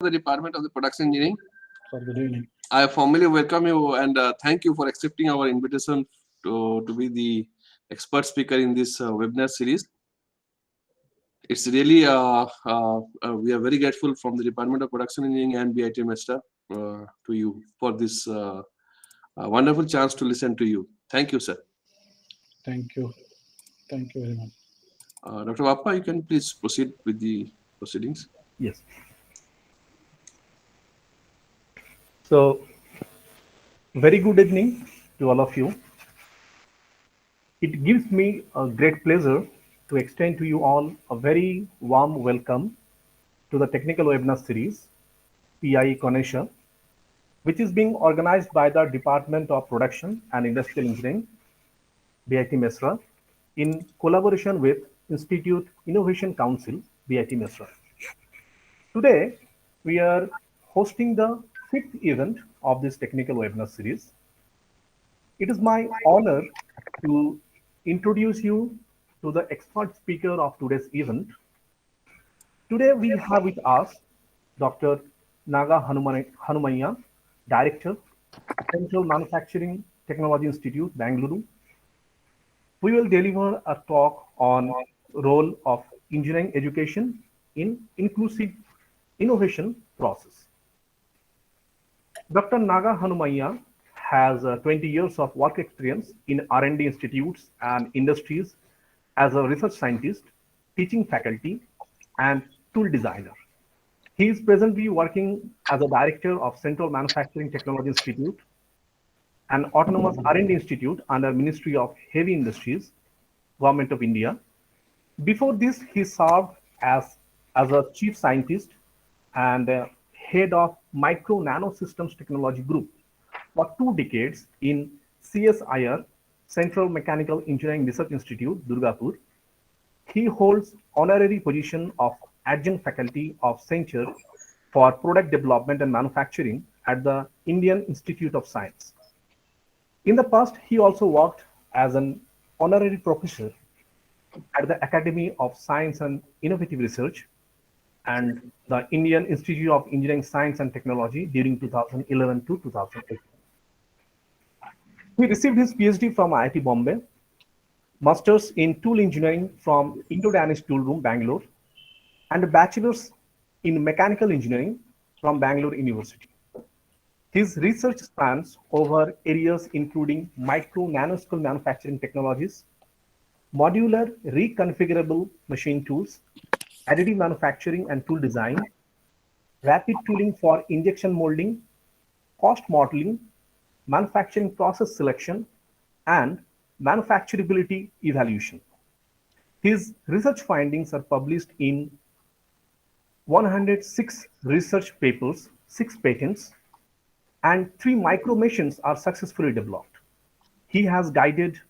the Department of the Production Engineering. Sir, good evening. I formally welcome you and thank you for accepting our invitation to be the expert speaker in this webinar series. It's really, we are very grateful from the Department of Production Engineering and BIT Mesra to you for this wonderful chance to listen to you. Thank you, sir. Thank you. Thank you very much. Dr. Bappa, you can please proceed with the proceedings. Yes. So, very good evening to all of you. It gives me a great pleasure to extend to you all a very warm welcome to the Technical Webinar Series, PIE Konesha, which is being organized by the Department of Production and Industrial Engineering, BIT Mesra, in collaboration with Institute Innovation Council, BIT Mesra. Today, we are hosting the 5th event of this Technical Webinar Series. It is my honor to introduce you to the expert speaker of today's event. Today, we have with us Dr. Naga Hanumaya, Director, Central Manufacturing Technology Institute, Bangalore. We will deliver a talk on role of engineering education in inclusive innovation process. Dr. Naga Hanumaya has 20 years of work experience in R&D institutes and industries as a research scientist, teaching faculty, and tool designer. He is presently working as a director of Central Manufacturing Technology Institute, an autonomous R&D institute under Ministry of Heavy Industries, Government of India. Before this, he served as a chief scientist and head of Micro Nano Systems Technology Group for 2 decades in CSIR, Central Mechanical Engineering Research Institute, Durgapur. He holds honorary position of adjunct faculty of Center for Product Development and Manufacturing at the Indian Institute of Science. In the past, he also worked as an honorary professor at the Academy of Science and Innovative Research and the Indian Institute of Engineering Science and Technology during 2011 to 2018. He received his PhD from IIT Bombay, Masters in Tool Engineering from Indo-Danish Tool Room, Bangalore, and a Bachelor's in Mechanical Engineering from Bangalore University. His research spans over areas including micro nanoscale manufacturing technologies, modular reconfigurable machine tools, additive manufacturing and tool design, rapid tooling for injection molding, cost modeling, manufacturing process selection, and manufacturability evaluation. His research findings are published in 106 research papers, 6 patents, and 3 micro machines are successfully developed. He has guided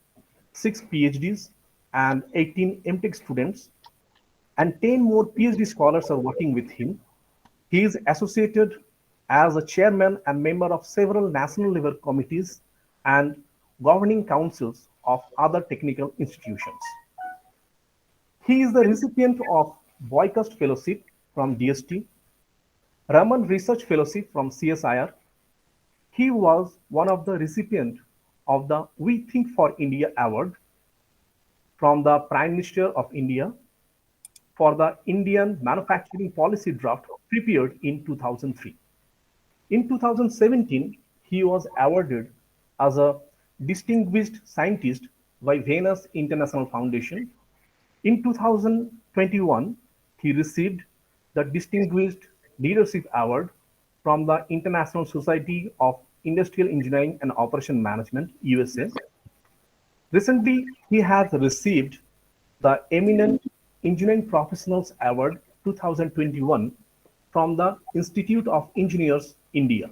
6 PhDs and 18 MTech students, and 10 more PhD scholars are working with him. He is associated as a chairman and member of several national level committees and governing councils of other technical institutions. He is the recipient of Boycott Fellowship from DST, Raman Research Fellowship from CSIR. He was one of the recipients of the We Think for India Award from the Prime Minister of India for the Indian Manufacturing Policy Draft prepared in 2003. In 2017, he was awarded as a Distinguished Scientist by Venus International Foundation. In 2021, he received the Distinguished Leadership Award from the International Society of Industrial Engineering and Operation Management, USA. Recently, he has received the Eminent Engineering Professionals Award 2021 from the Institute of Engineers, India.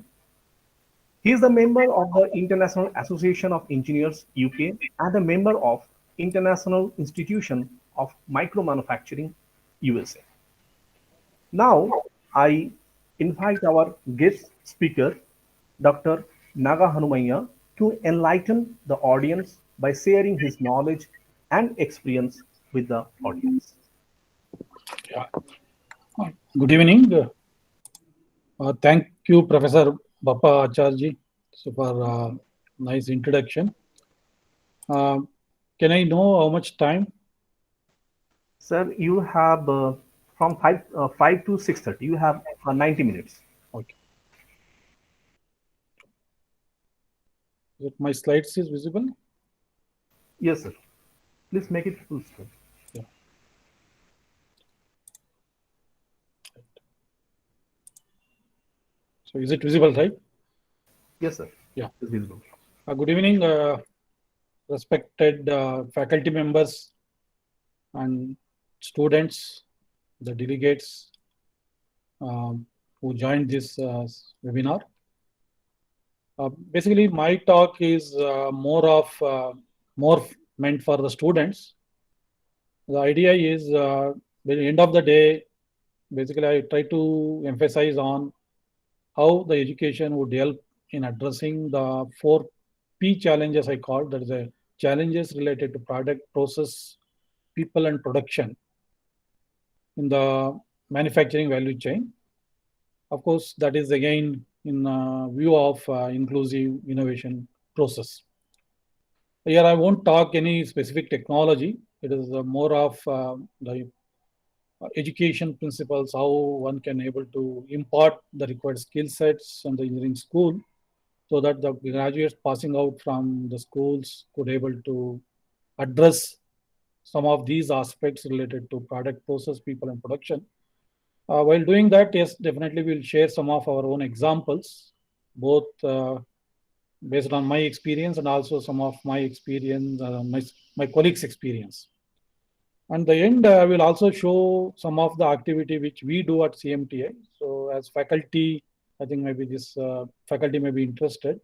He is a member of the International Association of Engineers, UK, and a member of International Institution of Micromanufacturing, USA. Now, I invite our guest speaker, Dr. Naga Hanumaya, to enlighten the audience by sharing his knowledge and experience with the audience. Good evening. Thank you, Professor Bappa Acharji, so for nice introduction. Uh, can I know how much time? Sir, you have from 5 to 6:30, you have 90 minutes. Okay. My slides is visible? Yes, sir. Please make it full screen. Yeah. So is it visible, right? Yes, sir. Yeah. It's visible. Good evening, respected faculty members and students, the delegates who joined this webinar. Basically, my talk is more meant for the students. The idea is, at the end of the day, basically, I try to emphasize on how the education would help in addressing the 4P challenges I call, that is, challenges related to product, process, people, and production in the manufacturing value chain. Of course, that is again in view of inclusive innovation process. Here, I won't talk any specific technology. It is more of the education principles, how one can able to impart the required skill sets in the engineering school, so that the graduates passing out from the schools could able to address some of these aspects related to product, process, people, and production. While doing that, yes, definitely we'll share some of our own examples, both based on my experience and also some of my experience, my colleagues' experience. And the end, I will also show some of the activity which we do at CMTI. So as faculty, I think maybe this faculty may be interested.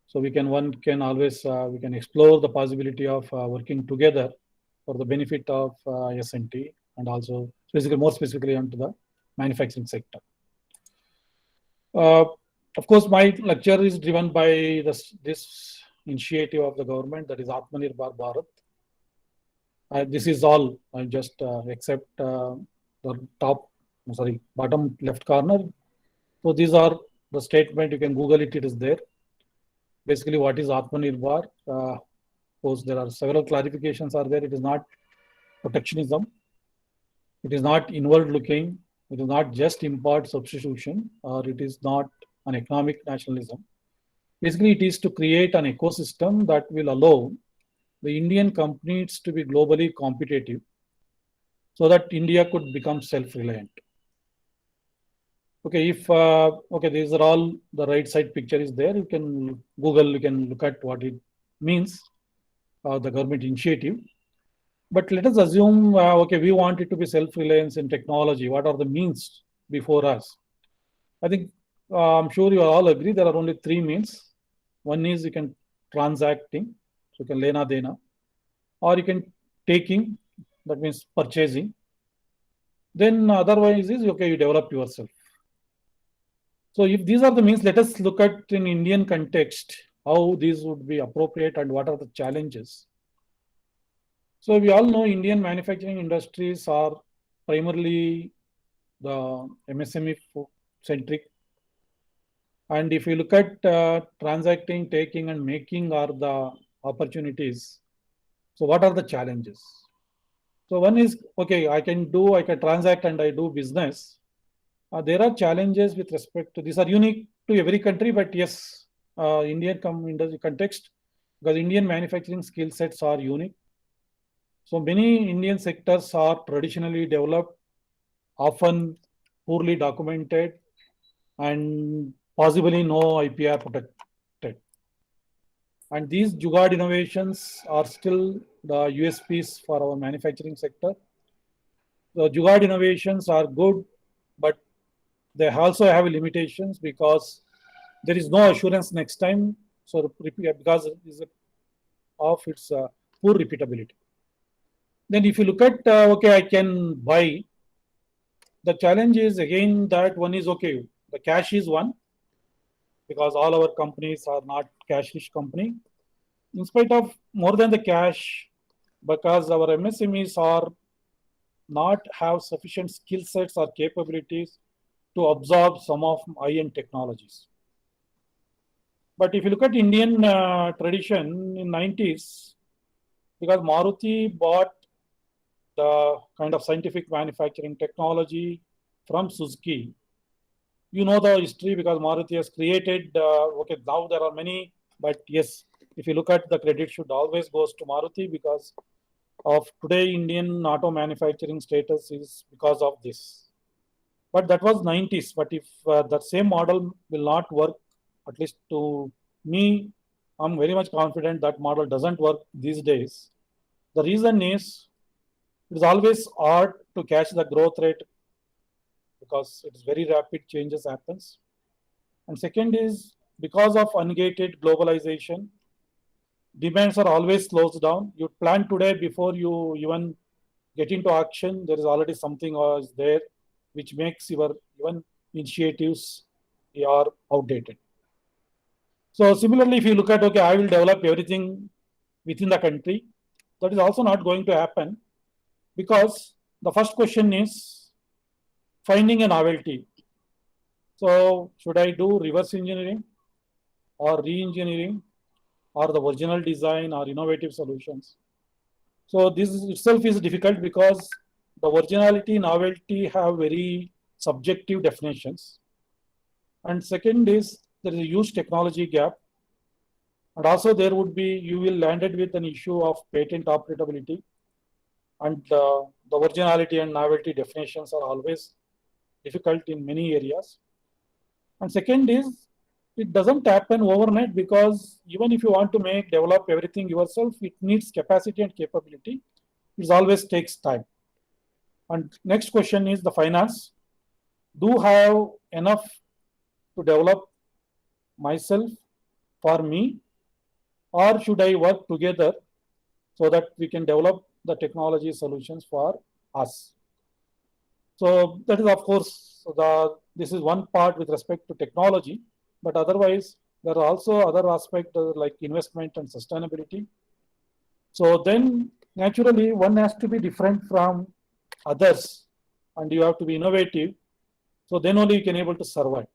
So one can always we can explore the possibility of working together for the benefit of S&T and also more specifically onto the manufacturing sector. Of course, my lecture is driven by this initiative of the government, that is Atmanirbhar Bharat. This is all, I just accept the bottom left corner. So these are the statement, you can Google it, it is there. Basically, what is Atmanirbhar? Of course, there are several clarifications are there. It is not protectionism. It is not inward looking. It is not just import substitution, or it is not an economic nationalism. Basically, it is to create an ecosystem that will allow the Indian companies to be globally competitive so that India could become self-reliant. Okay, these are all the right side picture is there. You can Google, you can look at what it means, the government initiative. But let us assume, we want it to be self-reliance in technology. What are the means before us? I think, I'm sure you all agree there are only three means. One is you can transacting, so you can lena dena, or you can taking, that means purchasing. Then otherwise is, you develop yourself. So if these are the means, let us look at in Indian context, how these would be appropriate and what are the challenges. So we all know Indian manufacturing industries are primarily the MSME centric. And if you look at transacting, taking, and making are the opportunities. So what are the challenges? So one is, I can transact and I do business. There are challenges with respect to, these are unique to every country, but yes, Indian industry context, because Indian manufacturing skill sets are unique. So many Indian sectors are traditionally developed, often poorly documented, and possibly no IPR protected. And these Jugaad innovations are still the USPs for our manufacturing sector. The Jugaad innovations are good, but they also have limitations because there is no assurance next time. So because of its poor repeatability. Then if you look at, I can buy. The challenge is again that one is the cash is one, because all our companies are not cash-rich company. In spite of more than the cash, because our MSMEs are not have sufficient skill sets or capabilities to absorb some of high-end technologies. But if you look at Indian tradition in 90s, because Maruti bought the kind of scientific manufacturing technology from Suzuki. You know the history because Maruti has created, okay, now there are many, but yes, if you look at the credit should always goes to Maruti because of today Indian auto manufacturing status is because of this. But that was 90s. But if that same model will not work, at least to me, I'm very much confident that model doesn't work these days. The reason is it is always hard to catch the growth rate because it's very rapid changes happens. And second is because of ungated globalization, demands are always slows down. You plan today before you even get into action. There is already something is there which makes your even initiatives are outdated. So similarly, if you look at, okay, I will develop everything within the country, that is also not going to happen because the first question is finding a novelty. So should I do reverse engineering or re-engineering or the original design or innovative solutions? So this itself is difficult because the originality, novelty have very subjective definitions. And second is there is a huge technology gap. And also there would be, you will landed with an issue of patent operability. And the originality and novelty definitions are always difficult in many areas. And second is, it doesn't happen overnight because even if you want to develop everything yourself, it needs capacity and capability. It always takes time. And next question is the finance. Do I have enough to develop myself for me, or should I work together so that we can develop the technology solutions for us? So that is, of course, this is one part with respect to technology, but otherwise there are also other aspects like investment and sustainability. So then naturally one has to be different from others and you have to be innovative. So then only you can able to survive.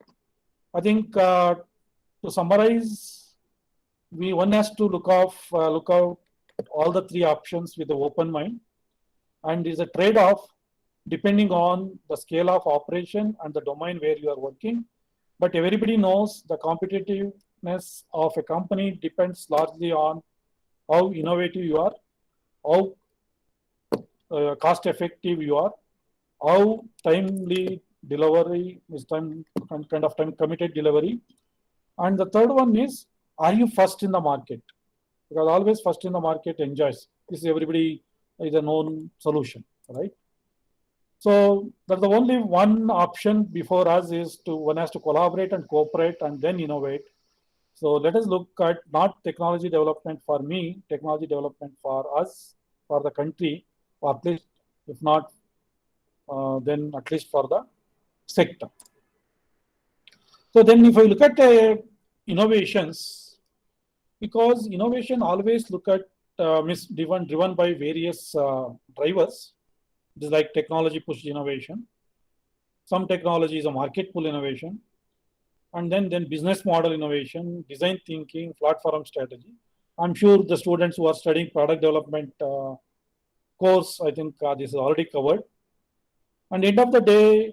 I think to summarize, one has to look out at all the three options with an open mind, and is a trade-off depending on the scale of operation and the domain where you are working. But everybody knows the competitiveness of a company depends largely on how innovative you are, how cost effective you are, how timely delivery is kind of time committed delivery. And the third one is, are you first in the market? Because always first in the market enjoys. This is everybody is a known solution, right? So that's the only one option before us is one has to collaborate and cooperate and then innovate. So let us look at not technology development for me, technology development for us, for the country, or at least if not, then at least for the sector. So then if I look at innovations, because innovation always look at driven by various drivers. It is like technology pushed innovation. Some technology is a market pull innovation. And then business model innovation, design thinking, platform strategy. I'm sure the students who are studying product development course, I think this is already covered. And end of the day,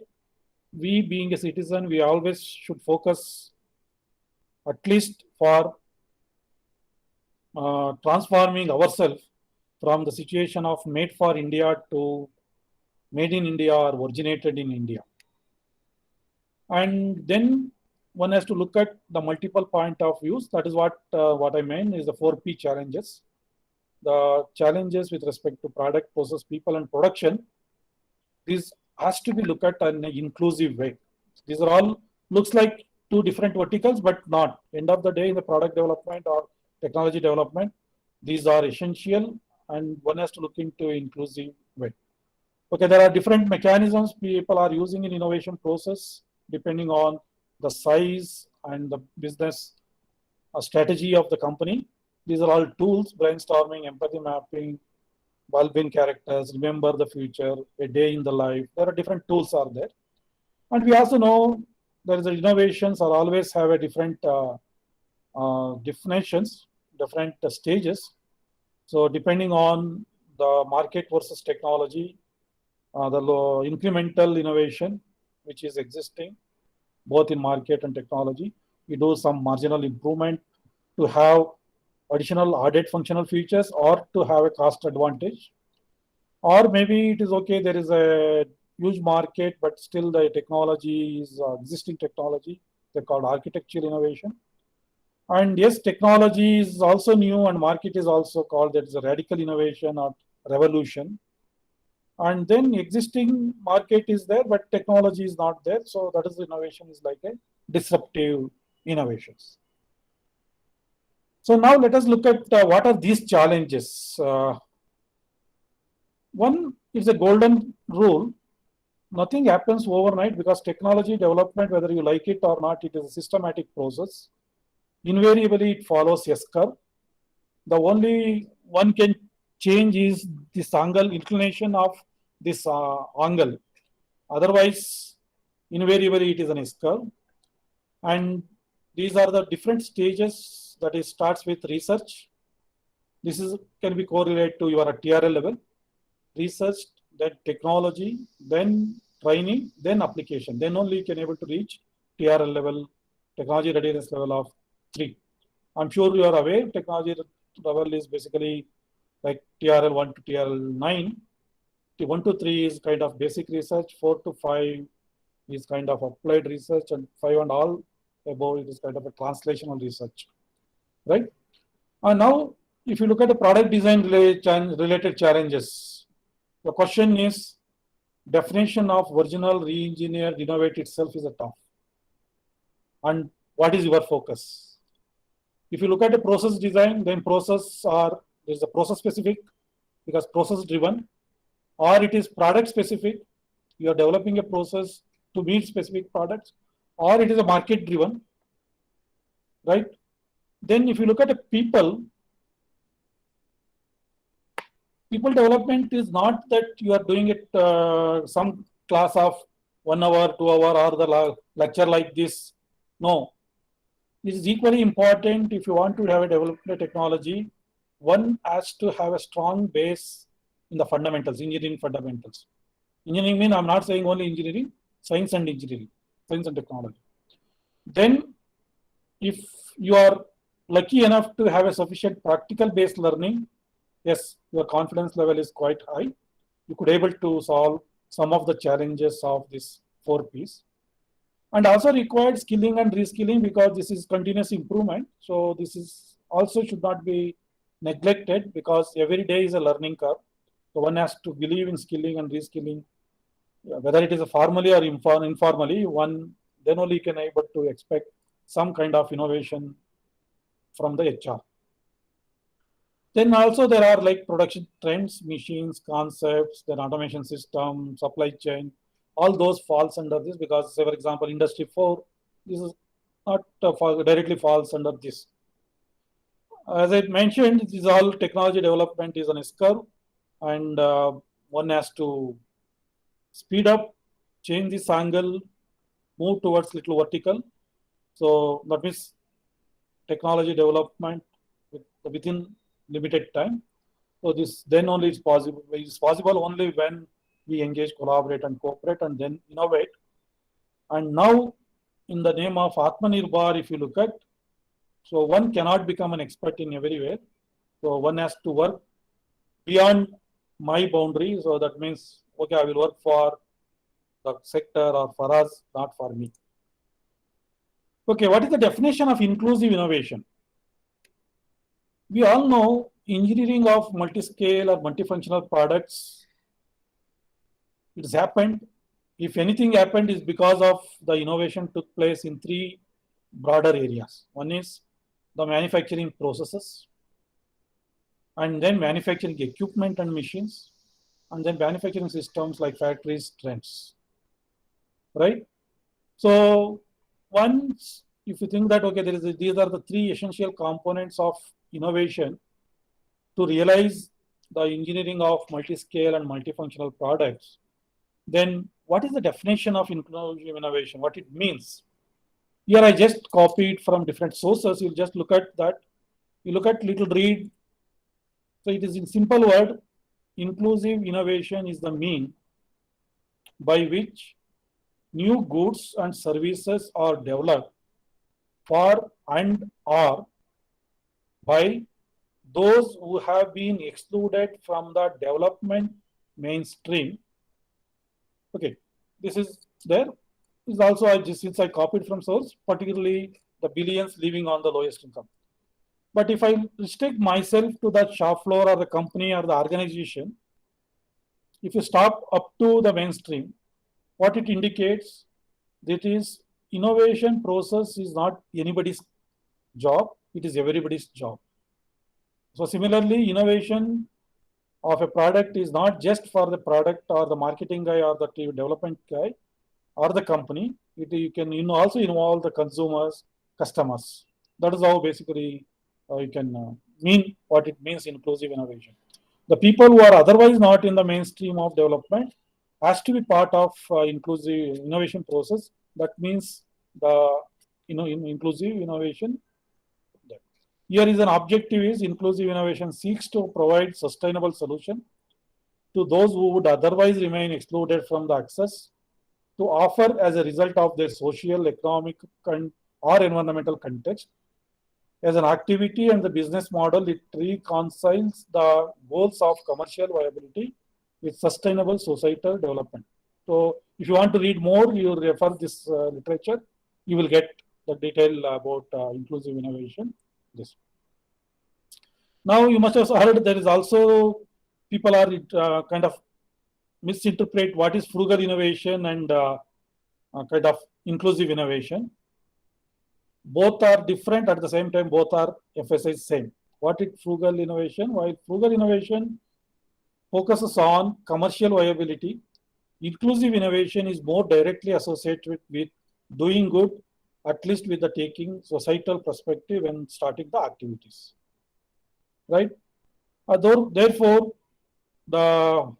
we being a citizen, we always should focus at least for transforming ourselves from the situation of made for India to made in India or originated in India. And then one has to look at the multiple point of views. That is what I mean is the 4P challenges. The challenges with respect to product, process, people, and production. This has to be looked at in an inclusive way. These are all looks like two different verticals, but not. End of the day, in the product development or technology development, these are essential, and one has to look into inclusive way. Okay, there are different mechanisms people are using in innovation process depending on the size and the business strategy of the company. These are all tools: brainstorming, empathy mapping, bulb in characters, remember the future, a day in the life. There are different tools are there. And we also know there is innovations are always have a different definitions, different stages. So depending on the market versus technology, the incremental innovation which is existing both in market and technology, we do some marginal improvement to have additional added functional features or to have a cost advantage. Or maybe it is okay, there is a huge market, but still the technology is existing technology. They're called architectural innovation. And yes, technology is also new and market is also called that is a radical innovation or revolution. And then existing market is there, but technology is not there. So that is innovation is like a disruptive innovations. So now let us look at what are these challenges. One is a golden rule. Nothing happens overnight because technology development, whether you like it or not, it is a systematic process. Invariably, it follows S-curve. The only one can change is this angle inclination of this angle. Otherwise, invariably, it is an S-curve. And these are the different stages that it starts with research. This is can be correlated to your TRL level. Research, then technology, then training, then application. Then only you can able to reach TRL level, technology readiness level of 3. I'm sure you are aware technology level is basically like TRL 1 to TRL 9. 1 to 3 is kind of basic research, 4 to 5 is kind of applied research, and 5 and all above it is kind of a translational research, right? And now, if you look at the product design related challenges, the question is definition of original, re-engineered, innovate itself is a tough. And what is your focus? If you look at the process design, then there's a process specific because process driven, or it is product specific. You are developing a process to meet specific products, or it is a market driven, right? Then if you look at the people development is not that you are doing it some class of 1 hour, 2 hour, or the lecture like this. No, it is equally important. If you want to have a development technology, one has to have a strong base in the fundamentals, engineering fundamentals. Engineering means I'm not saying only engineering, science and engineering, science and technology. Then if you are lucky enough to have a sufficient practical based learning, yes, your confidence level is quite high. You could able to solve some of the challenges of this 4 Ps. And also required skilling and reskilling because this is continuous improvement. So this is also should not be neglected because every day is a learning curve. So one has to believe in skilling and reskilling, whether it is a formally or informally, one then only can able to expect some kind of innovation from the HR. Then also there are like production trends, machines, concepts, then automation system, supply chain, all those falls under this because say for example, industry 4, this is not directly falls under this. As I mentioned, this is all technology development is on a curve and one has to speed up, change this angle, move towards little vertical. So that means technology development within limited time. So this then only is possible. It's possible only when we engage, collaborate, and cooperate, and then innovate. And now, in the name of Atmanirbhar, if you look at, so one cannot become an expert in everywhere. So one has to work beyond my boundary. So that means, okay, I will work for the sector or for us, not for me. Okay, what is the definition of inclusive innovation? We all know engineering of multi-scale or multifunctional products, it has happened. If anything happened is because of the innovation took place in 3 broader areas. One is the manufacturing processes, and then manufacturing equipment and machines, and then manufacturing systems like factories, trends, right? So once, if you think that, okay, these are the 3 essential components of innovation to realize the engineering of multi-scale and multifunctional products, then what is the definition of inclusive innovation? What it means? Here I just copied from different sources. You just look at that. You look at little read. So it is in simple word, inclusive innovation is the mean by which new goods and services are developed for and or by those who have been excluded from the development mainstream. Okay, this is there. This is also, since I copied from source, particularly the billions living on the lowest income. But if I restrict myself to the shop floor or the company or the organization, if you stop up to the mainstream, what it indicates, that is innovation process is not anybody's job, it is everybody's job. So similarly, innovation of a product is not just for the product or the marketing guy or the development guy or the company. You can also involve the consumers, customers. That is how basically you can mean what it means inclusive innovation. The people who are otherwise not in the mainstream of development has to be part of inclusive innovation process. That means the inclusive innovation. Here is an objective is inclusive innovation seeks to provide sustainable solution to those who would otherwise remain excluded from the access to offer as a result of their social, economic, or environmental context. As an activity and the business model, it reconciles the goals of commercial viability with sustainable societal development. So if you want to read more, you refer this literature, you will get the detail about inclusive innovation. This. Now you must have heard there is also people are kind of misinterpret what is frugal innovation and kind of inclusive innovation. Both are different, at the same time both are emphasized same. What is frugal innovation? While frugal innovation focuses on commercial viability, inclusive innovation is more directly associated with doing good, at least with the taking societal perspective and starting the activities. Right? Therefore, the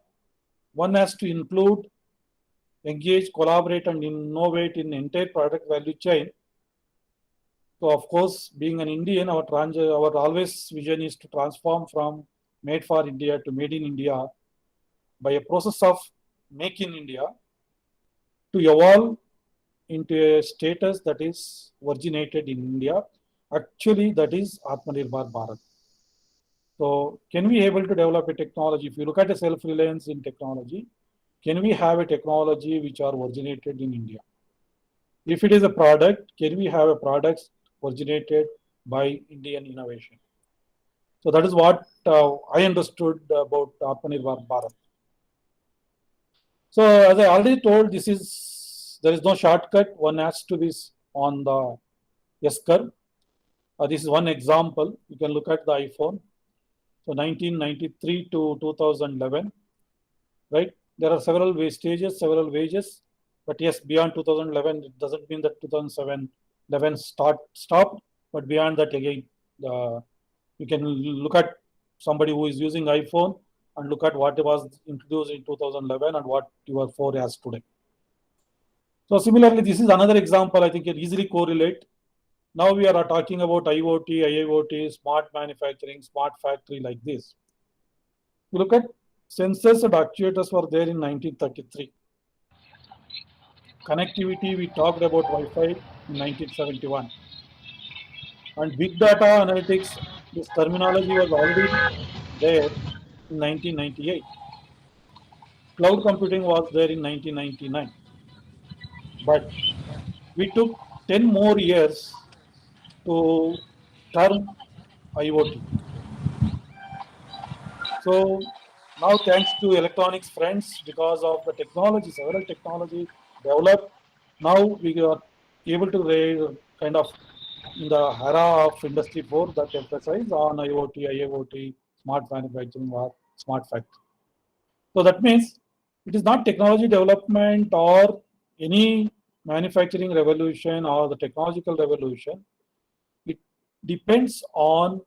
one has to include, engage, collaborate, and innovate in entire product value chain. So, of course, being an Indian, our always vision is to transform from made for India to made in India by a process of make in India to evolve into a status that is originated in India. Actually, that is Atmanirbhar Bharat. So, can we able to develop a technology? If you look at a self-reliance in technology, can we have a technology which are originated in India? If it is a product, can we have a product originated by Indian innovation? So that is what I understood about Atmanirbhar Bharat. So as I already told, there is no shortcut. One has to be on the S-curve. This is one example. You can look at the iPhone. So 1993 to 2011, right? There are several stages, several wages. But yes, beyond 2011, it doesn't mean that 2011 stopped. But beyond that, again, you can look at somebody who is using iPhone and look at what was introduced in 2011 and what your phone has today. So similarly, this is another example I think can easily correlate. Now we are talking about IoT, IIoT, smart manufacturing, smart factory like this. You look at sensors and actuators were there in 1933. Connectivity, we talked about Wi-Fi in 1971. And big data analytics, this terminology was already there in 1998. Cloud computing was there in 1999. But we took 10 more years to term IoT. So now thanks to electronics friends, because of the technology, several technology developed, now we are able to raise kind of in the era of Industry 4 that emphasize on IoT, IIoT, smart manufacturing or smart factory. So that means it is not technology development or any manufacturing revolution or the technological revolution. It depends on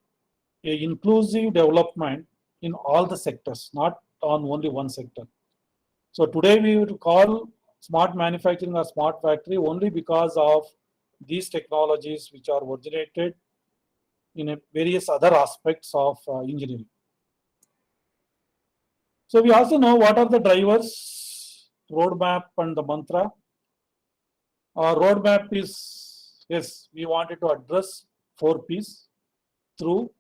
a inclusive development in all the sectors, not on only one sector. So today we would call smart manufacturing or smart factory only because of these technologies which are originated in various other aspects of engineering. So we also know what are the drivers, roadmap and the mantra. Our roadmap is, yes, we wanted to address 4 Ps through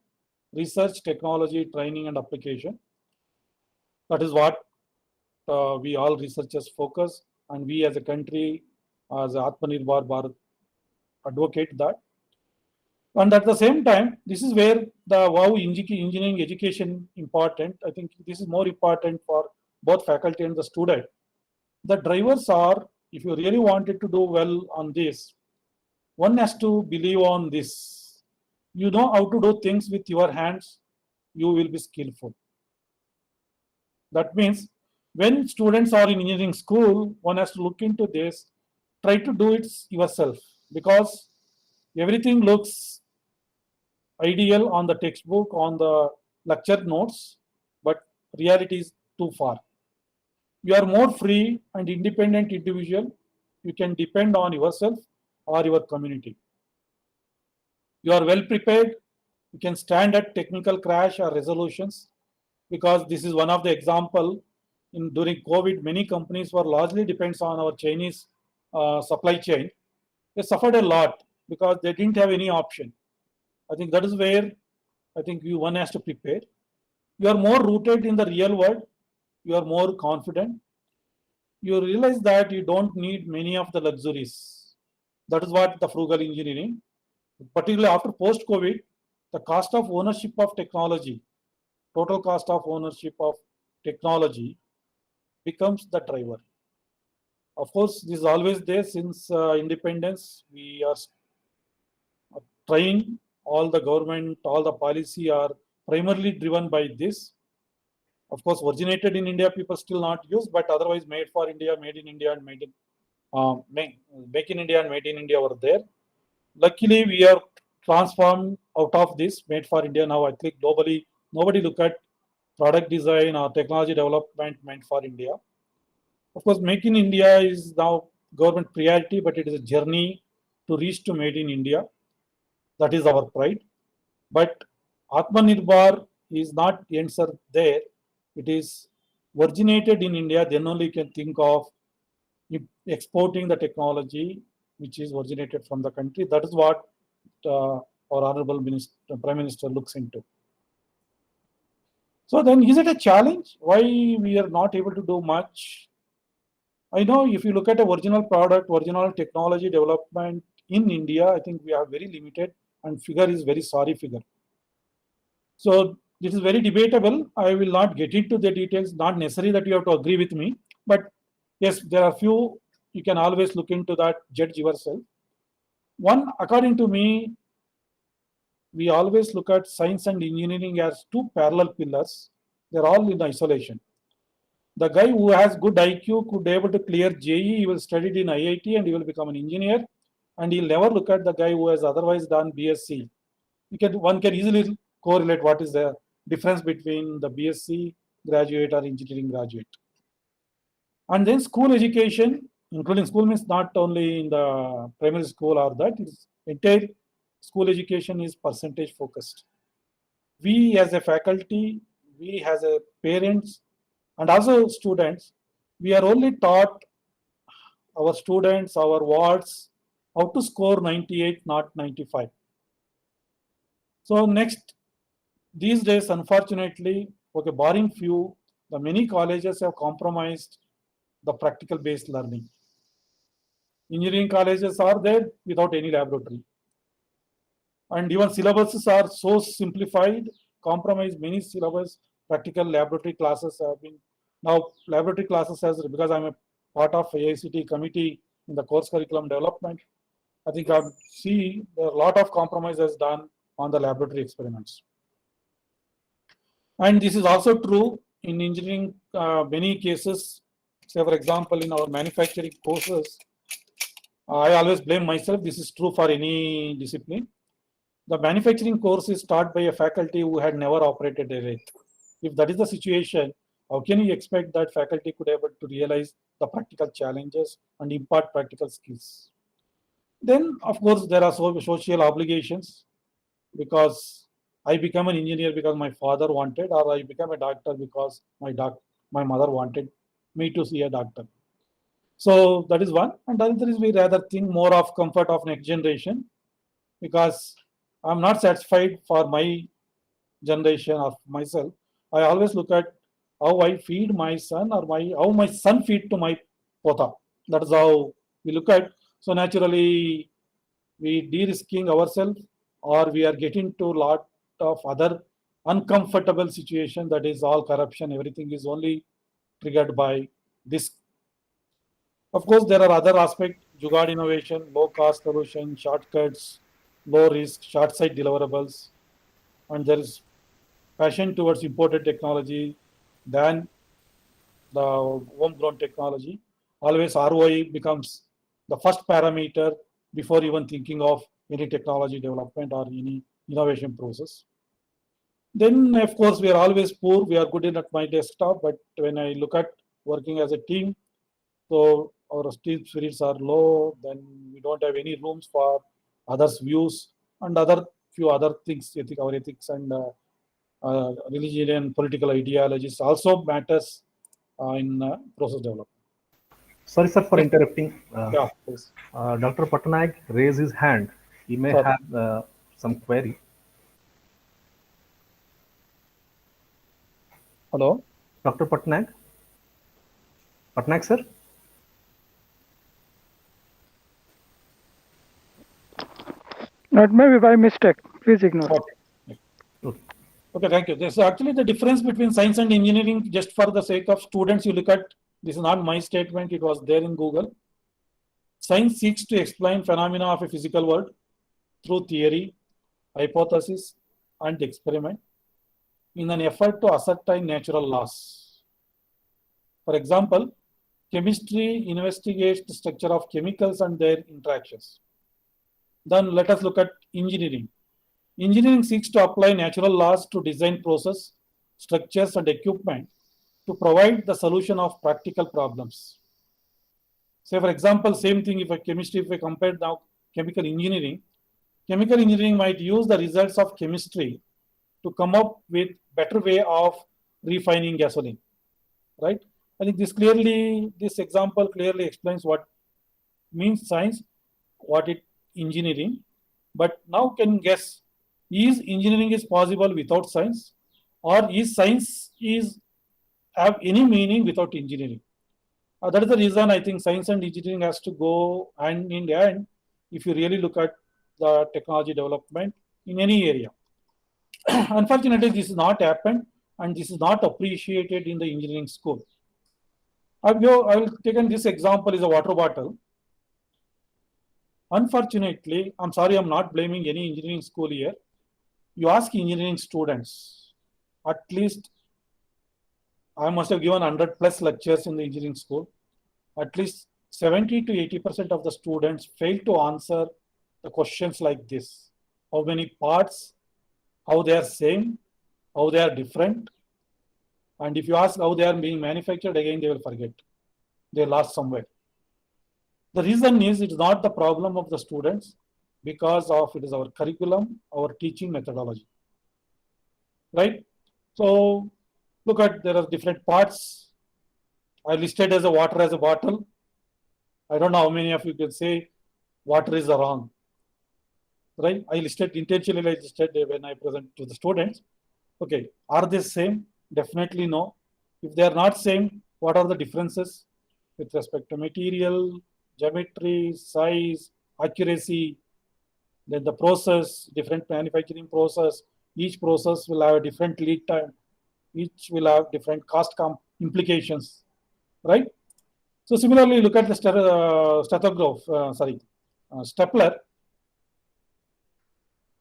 research, technology, training and application. That is what we all researchers focus, and we as a country, as Atmanirbhar Bharat, advocate that. And at the same time, this is where the engineering education important. I think this is more important for both faculty and the student. The drivers are, if you really wanted to do well on this, one has to believe on this. You know how to do things with your hands, you will be skillful. That means when students are in engineering school, one has to look into this, try to do it yourself, because everything looks ideal on the textbook, on the lecture notes, but reality is too far. You are more free and independent individual. You can depend on yourself or your community. You are well prepared. You can stand at technical crash or resolutions, because this is one of the example. During COVID, many companies were largely depends on our Chinese supply chain. They suffered a lot because they didn't have any option. I think that is where I think one has to prepare. You are more rooted in the real world. You are more confident. You realize that you don't need many of the luxuries. That is what the frugal engineering, particularly after post-COVID, the cost of ownership of technology, total cost of ownership of technology becomes the driver. Of course, this is always there since independence. We are trying, all the government, all the policy are primarily driven by this. Of course, originated in India, people still not use, but otherwise made for India, made in India, and made in make in India and made in India were there. Luckily, we are transformed out of this made for India. Now, I think globally, nobody look at product design or technology development meant for India. Of course, Make in India is now government priority, but it is a journey to reach to Made in India. That is our pride. But Atmanirbhar is not the answer there. It is originated in India, then only you can think of exporting the technology which is originated from the country. That is what our Honorable Prime Minister looks into. So then, is it a challenge? Why we are not able to do much? I know if you look at the original product, original technology development in India, I think we are very limited, and figure is very sorry figure. So this is very debatable. I will not get into the details. Not necessary that you have to agree with me, but yes, there are few. You can always look into that, judge yourself. One, according to me, we always look at science and engineering as two parallel pillars. They're all in isolation. The guy who has good IQ could be able to clear JEE, he will study it in IIT and he will become an engineer. And he'll never look at the guy who has otherwise done BSc. One can easily correlate what is the difference between the BSc graduate or engineering graduate. And then school education, including school means not only in the primary school or that, is entire school education is percentage focused. We as a faculty, we as a parents, and also students, we are only taught our students, our wards, how to score 98, not 95. So next, these days, unfortunately, okay, barring few, the many colleges have compromised the practical based learning. Engineering colleges are there without any laboratory. And even syllabuses are so simplified, compromise many syllabus, practical laboratory classes have been. Now laboratory classes has, because I'm a part of AICT committee in the course curriculum development, I think I see a lot of compromises done on the laboratory experiments. And this is also true in engineering, many cases. Say for example, in our manufacturing courses, I always blame myself, this is true for any discipline. The manufacturing course is taught by a faculty who had never operated a lathe. If that is the situation, how can you expect that faculty could able to realize the practical challenges and impart practical skills? Then, of course, there are social obligations, because I become an engineer because my father wanted, or I become a doctor because my mother wanted me to see a doctor. So that is one. And another is we rather think more of comfort of next generation, because I'm not satisfied for my generation of myself. I always look at how I feed my son, or how my son feed to my pota. That is how we look at. So naturally, we de-risking ourselves, or we are getting to a lot of other uncomfortable situation. That is all corruption. Everything is only triggered by this. Of course, there are other aspects: jugaad innovation, low cost solution, shortcuts, low risk, short sight deliverables, and there is passion towards imported technology than the homegrown technology. Always ROI becomes the first parameter before even thinking of any technology development or any innovation process. Then, of course, we are always poor. We are good in at my desktop, but when I look at working as a team, so our team spirits are low. Then we don't have any rooms for others' views and other few other things. Our ethics and religion and political ideologies also matters in process development. Sorry, sir, for Yes. interrupting. Yeah, please. Dr. Patnaik raised his hand. He may Sorry. have some query. Hello. Dr. Patnaik? Patnaik, sir? Not maybe by mistake. Please ignore. Okay. Okay. Okay, thank you. This actually the difference between science and engineering, just for the sake of students, you look at, this is not my statement, it was there in Google. Science seeks to explain phenomena of a physical world through theory, hypothesis, and experiment in an effort to ascertain natural laws. For example, chemistry investigates the structure of chemicals and their interactions. Then let us look at engineering. Engineering seeks to apply natural laws to design process, structures, and equipment to provide the solution of practical problems. Say, for example, same thing if we compare now chemical engineering might use the results of chemistry to come up with better way of refining gasoline, right? I think this example clearly explains what means science, what it engineering. But now can you guess, is engineering is possible without science, or is science is have any meaning without engineering? That is the reason I think science and engineering has to go hand in hand if you really look at the technology development in any area. Unfortunately, this is not happened, and this is not appreciated in the engineering school. I will take this example is a water bottle. Unfortunately, I'm sorry, I'm not blaming any engineering school here. You ask engineering students, at least I must have given 100 plus lectures in the engineering school. At least 70 to 80% of the students fail to answer the questions like this: how many parts, how they are same, how they are different. And if you ask how they are being manufactured, again they will forget. They lost somewhere. The reason is it's not the problem of the students, because of it is our curriculum, our teaching methodology, right? So look at, there are different parts. I listed as a water as a bottle. I don't know how many of you can say water is wrong, right? I listed intentionally, I listed when I present to the students. Okay, are they same? Definitely no. If they are not same, what are the differences with respect to material, geometry, size, accuracy, then the process, different manufacturing process. Each process will have a different lead time. Each will have different cost implications, right? So similarly, look at the stapler.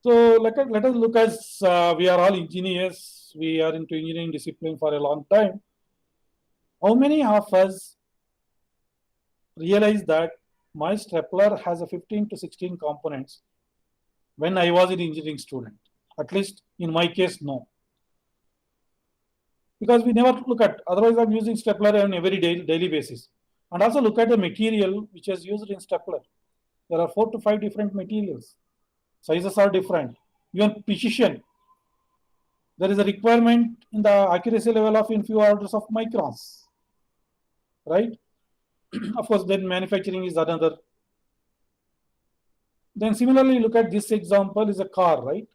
So let us look as we are all engineers. We are into engineering discipline for a long time. How many of us realize that my stapler has a 15 to 16 components when I was an engineering student? At least in my case, no. because we never look at, otherwise I'm using stapler on every daily basis. And also look at the material which is used in stapler. There are 4 to 5 different materials. Sizes are different. Even precision. There is a requirement in the accuracy level of in few orders of microns. Right? Of course, then manufacturing is another. Then similarly, look at this example is a car, right?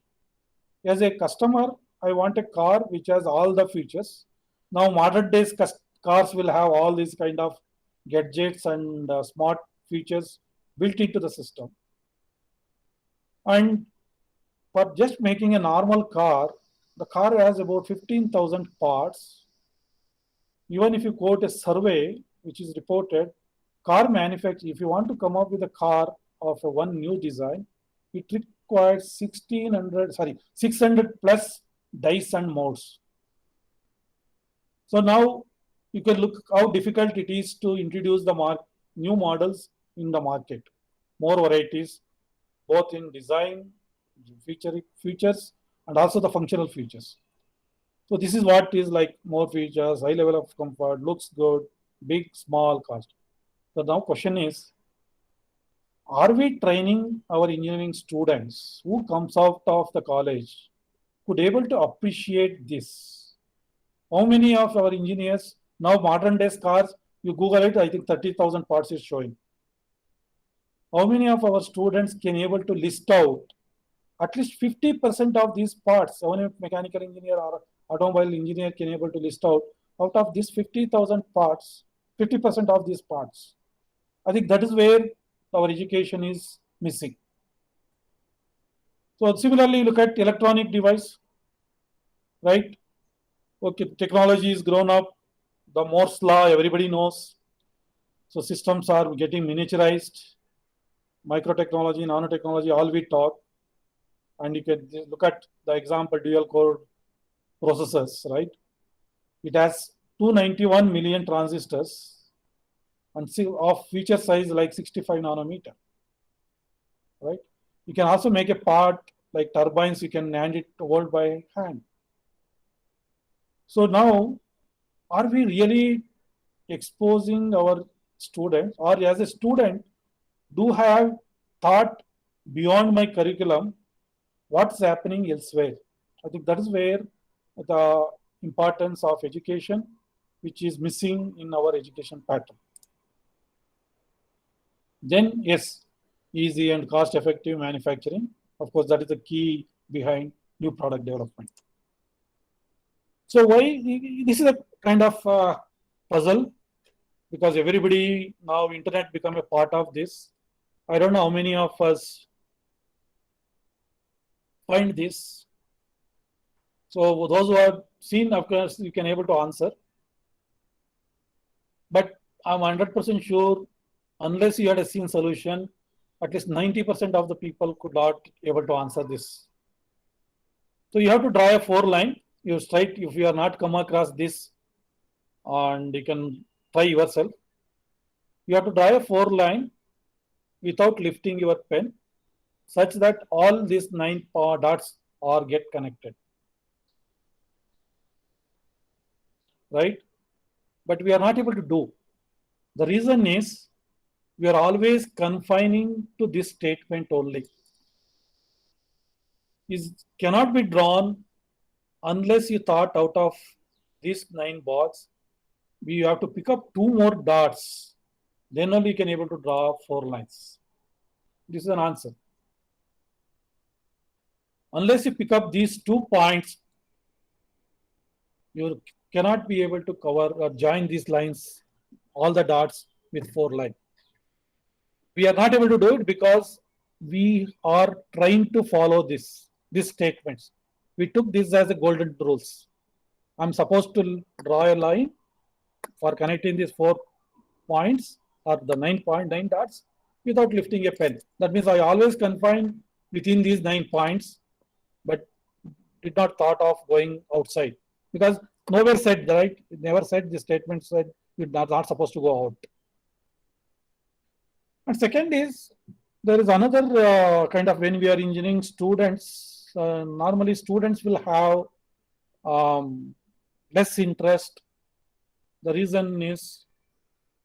As a customer, I want a car which has all the features. Now, modern days cars will have all these kind of gadgets and smart features built into the system. And for just making a normal car, the car has about 15,000 parts. Even if you quote a survey which is reported, car manufacturer, if you want to come up with a car of a one new design, it requires 600 plus dies and molds. So now you can look how difficult it is to introduce the new models in the market. More varieties, both in design, features, and also the functional features. So this is what is like more features, high level of comfort, looks good, big, small, cost. So now question is, are we training our engineering students who comes out of the college could able to appreciate this? How many of our engineers, now modern days cars, you Google it, I think 30,000 parts is showing. How many of our students can able to list out at least 50% of these parts? How many mechanical engineer or automobile engineer can able to list out of these 50,000 parts, 50% of these parts? I think that is where our education is missing. So similarly, look at electronic device, right? Okay, technology is grown up. The Moore's law, everybody knows. So systems are getting miniaturized. Microtechnology, nanotechnology, all we talk. And you can look at the example dual core processors, right? It has 291 million transistors and of feature size like 65 nanometer, right? You can also make a part like turbines, you can hand it hold by hand. So now, are we really exposing our students, or as a student, do have thought beyond my curriculum, what's happening elsewhere? I think that is where the importance of education, which is missing in our education pattern. Then, yes, easy and cost-effective manufacturing. Of course, that is the key behind new product development. So why this is a kind of puzzle, because everybody now internet become a part of this. I don't know how many of us find this. So those who have seen, of course, you can able to answer. But I'm 100% sure, unless you had a seen solution, at least 90% of the people could not able to answer this. So you have to draw a 4-line. You straight, if you are not come across this, and you can try yourself. You have to draw a 4-line without lifting your pen, such that all these 9 dots are get connected, right? But we are not able to do. The reason is we are always confining to this statement only. Is cannot be drawn unless you thought out of these 9 box. We have to pick up 2 more dots. Then only you can able to draw 4 lines. This is an answer. Unless you pick up these 2 points, you cannot be able to cover or join these lines, all the dots with 4 lines. We are not able to do it because we are trying to follow these statements. We took this as a golden rules. I'm supposed to draw a line for connecting these 4 points or the 9 dots without lifting a pen. That means I always confine within these 9 points, but did not thought of going outside, because nowhere said, right? It never said, the statement said you're not supposed to go out. And second is, there is another kind of, when we are engineering students, normally students will have less interest. The reason is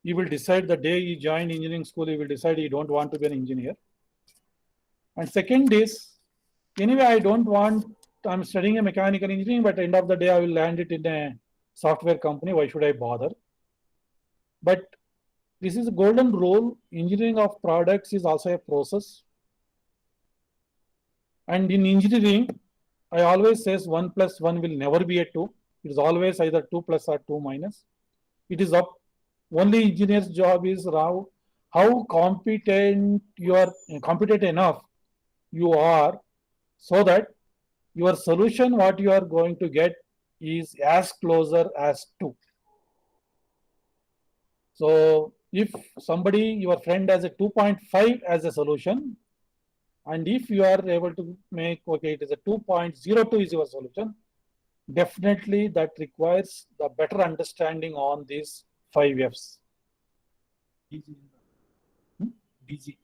he will decide the day he joined engineering school, he will decide he don't want to be an engineer. And second is, anyway, I don't want, I'm studying a mechanical engineering, but at the end of the day, I will land it in a software company. Why should I bother? But this is a golden rule. Engineering of products is also a process. And in engineering, I always says 1 plus 1 will never be a 2. It is always either 2 plus or 2 minus. It is up. Only engineer's job is how competent you are, competent enough you are, so that your solution, what you are going to get, is as closer as 2. So if somebody, your friend, has a 2.5 as a solution, and if you are able to make, okay, it is a 2.02 is your solution, definitely that requires the better understanding on these 5 F's. DG.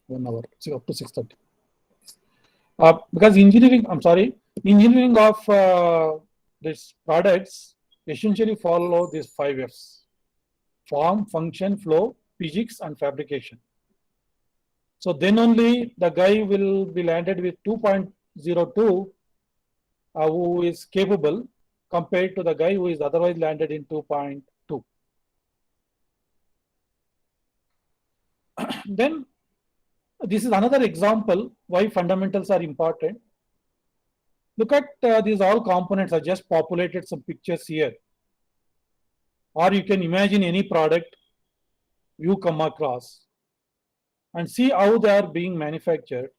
1 hour, so up to 6:30. Because engineering, engineering of these products essentially follow these 5 F's: form, function, flow, physics, and fabrication. So then only the guy will be landed with 2.02 who is capable, compared to the guy who is otherwise landed in 2.2. Then this is another example why fundamentals are important. Look at these all components. I just populated some pictures here. Or you can imagine any product you come across and see how they are being manufactured.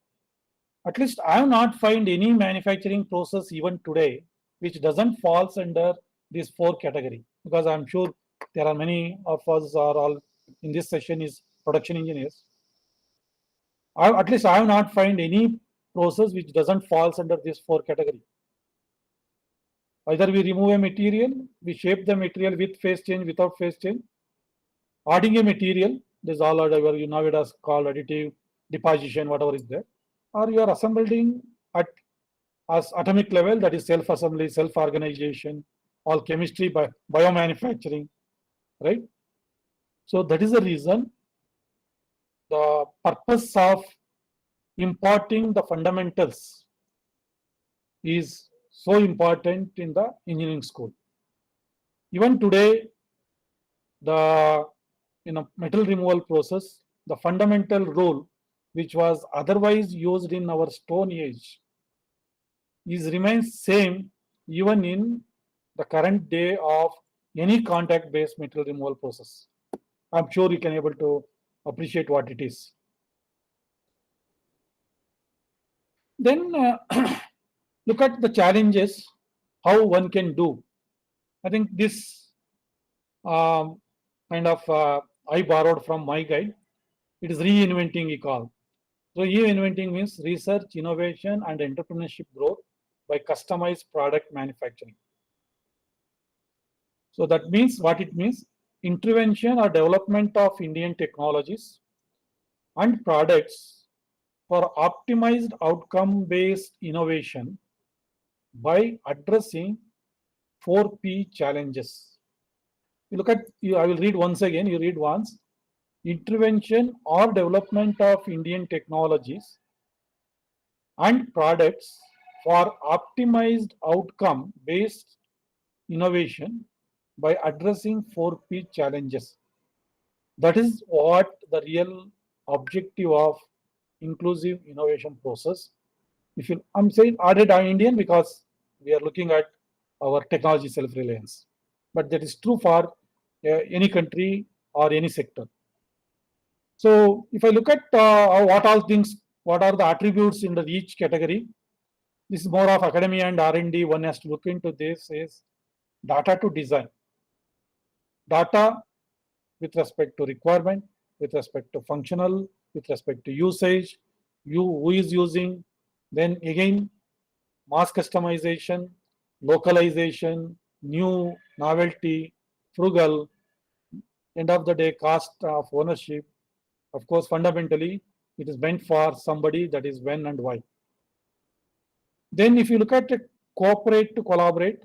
At least I have not found any manufacturing process even today which doesn't falls under these 4 category, because I'm sure there are many of us are all in this session is production engineers. At least I have not found any process which doesn't falls under this 4 category. Either we remove a material, we shape the material with phase change, without phase change, adding a material, this is all nowadays called additive, deposition, whatever is there, or you are assembling at as atomic level, that is self-assembly, self-organization, all chemistry, biomanufacturing, right? So that is the reason the purpose of imparting the fundamentals is so important in the engineering school. Even today, the metal removal process, the fundamental rule which was otherwise used in our Stone Age remains same even in the current day of any contact-based metal removal process. I'm sure you can able to appreciate what it is. Then look at the challenges, how one can do. I think this kind of I borrowed from my guide. It is reinventing e-call. So reinventing means research, innovation, and entrepreneurship growth by customized product manufacturing. So that means what it means: intervention or development of Indian technologies and products for optimized outcome-based innovation by addressing 4P challenges. You look at, I will read once again, you read once. Intervention or development of Indian technologies and products for optimized outcome-based innovation by addressing 4P challenges. That is what the real objective of inclusive innovation process. I'm saying added Indian because we are looking at our technology self-reliance, but that is true for any country or any sector. So if I look at what are the attributes in each category, this is more of academia and R&D. One has to look into this is data to design. Data with respect to requirement, with respect to functional, with respect to usage, who is using, then again mass customization, localization, new, novelty, frugal, end of the day cost of ownership. Of course, fundamentally, it is meant for somebody, that is when and why. Then if you look at cooperate to collaborate,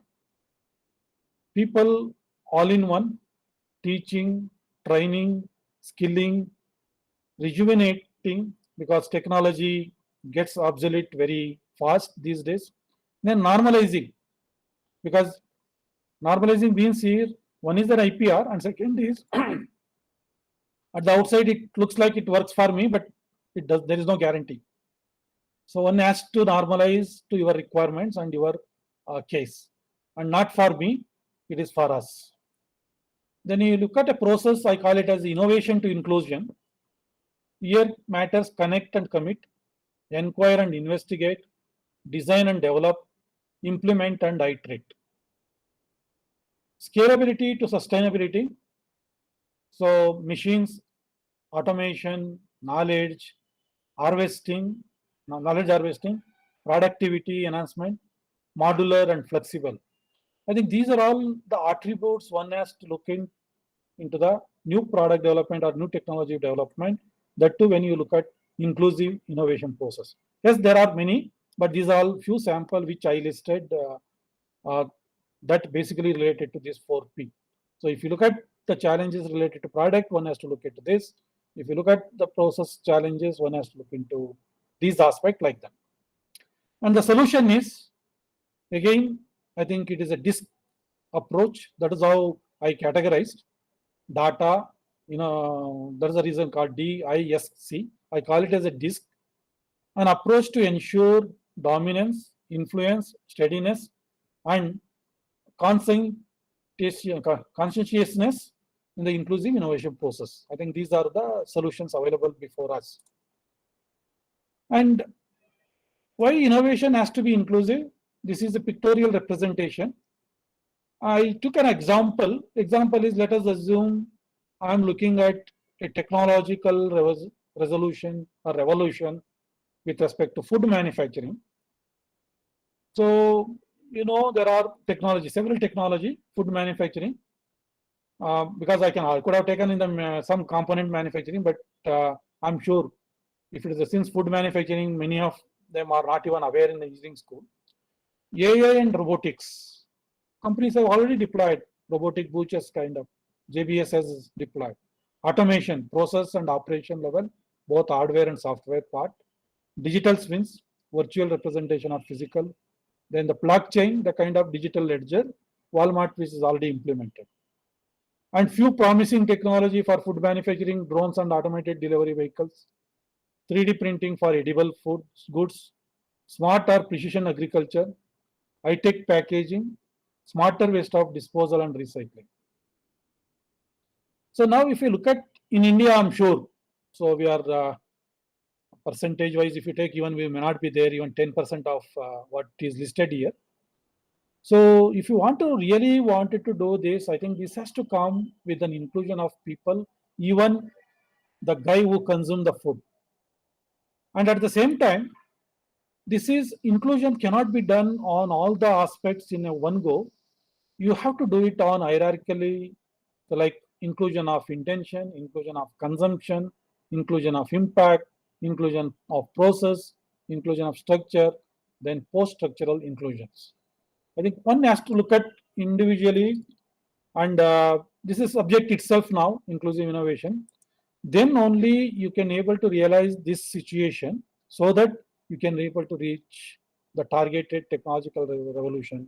people all in one, teaching, training, skilling, rejuvenating, because technology gets obsolete very fast these days. Then normalizing, because normalizing means here one is the IPR and second is at the outside it looks like it works for me, but there is no guarantee. So one has to normalize to your requirements and your case, and not for me, it is for us. Then you look at a process, I call it as innovation to inclusion. Here matters connect and commit, inquire and investigate, design and develop, implement and iterate. Scalability to sustainability. So machines, automation, knowledge harvesting, productivity enhancement, modular and flexible. I think these are all the attributes one has to look into the new product development or new technology development. That too, when you look at inclusive innovation process. Yes, there are many, but these are all few sample which I listed that basically related to this 4P. So if you look at the challenges related to product, one has to look into this. If you look at the process challenges, one has to look into these aspects like that. And the solution is, again, I think it is a disk approach. That is how I categorized data. There is a reason called DISC. I call it as a disk, an approach to ensure dominance, influence, steadiness, and conscientiousness in the inclusive innovation process. I think these are the solutions available before us. And why innovation has to be inclusive? This is a pictorial representation. I took an example. Example is, let us assume I'm looking at a technological resolution or revolution with respect to food manufacturing. So, there are several technology, food manufacturing, because I could have taken in the some component manufacturing, but I'm sure if it is since food manufacturing, many of them are not even aware in the engineering school. AI and robotics. Companies have already deployed robotic butchers kind of. JBS has deployed. Automation, process and operation level, both hardware and software part. Digital twins, virtual representation of physical. Then the blockchain, the kind of digital ledger, Walmart, which is already implemented. And few promising technology for food manufacturing, drones and automated delivery vehicles, 3D printing for edible food goods, smart or precision agriculture, high-tech packaging, smarter waste of disposal and recycling. So now if you look at in India, I'm sure, so we are percentage wise, if you take, even we may not be there, even 10% of what is listed here. So if you really wanted to do this, I think this has to come with an inclusion of people, even the guy who consumes the food. And at the same time, inclusion cannot be done on all the aspects in a one go. You have to do it on hierarchically, like inclusion of intention, inclusion of consumption, inclusion of impact, inclusion of process, inclusion of structure, then post-structural inclusions. I think one has to look at individually, and this is subject itself now, inclusive innovation. Then only you can able to realize this situation, so that you can be able to reach the targeted technological revolution.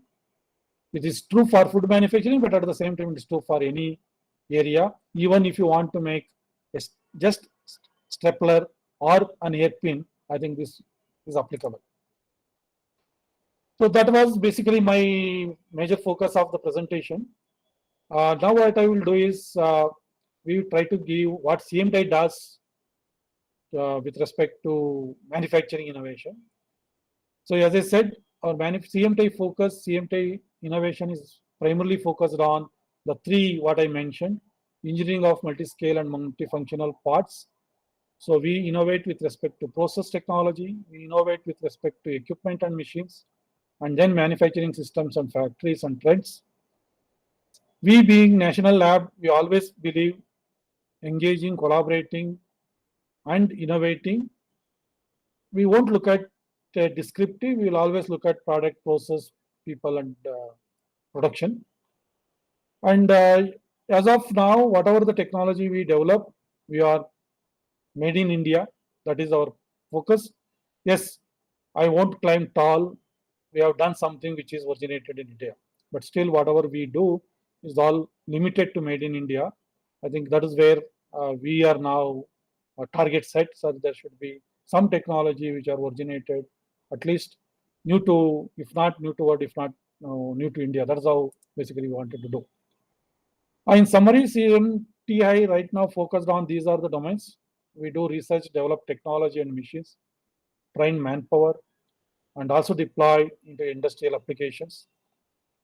It is true for food manufacturing, but at the same time, it is true for any area. Even if you want to make just stapler or an hairpin, I think this is applicable. So that was basically my major focus of the presentation. Now what I will do is, we will try to give what CMTI does with respect to manufacturing innovation. So as I said, our CMTI innovation is primarily focused on the three what I mentioned: engineering of multi-scale and multifunctional parts. So we innovate with respect to process technology, we innovate with respect to equipment and machines, and then manufacturing systems and factories and trends. We being National Lab, we always believe engaging, collaborating, and innovating. We won't look at descriptive, we will always look at product, process, people and production. And as of now, whatever the technology we develop, we are made in India. That is our focus. Yes, I won't climb tall. We have done something which is originated in India, but still, whatever we do is all limited to made in India. I think that is where we are now target set. So there should be some technology which are originated, at least new to, if not new to what, if not new to India. That is how basically we wanted to do. In summary, CMTI right now focused on these are the domains. We do research, develop technology and machines, train manpower, and also deploy into industrial applications.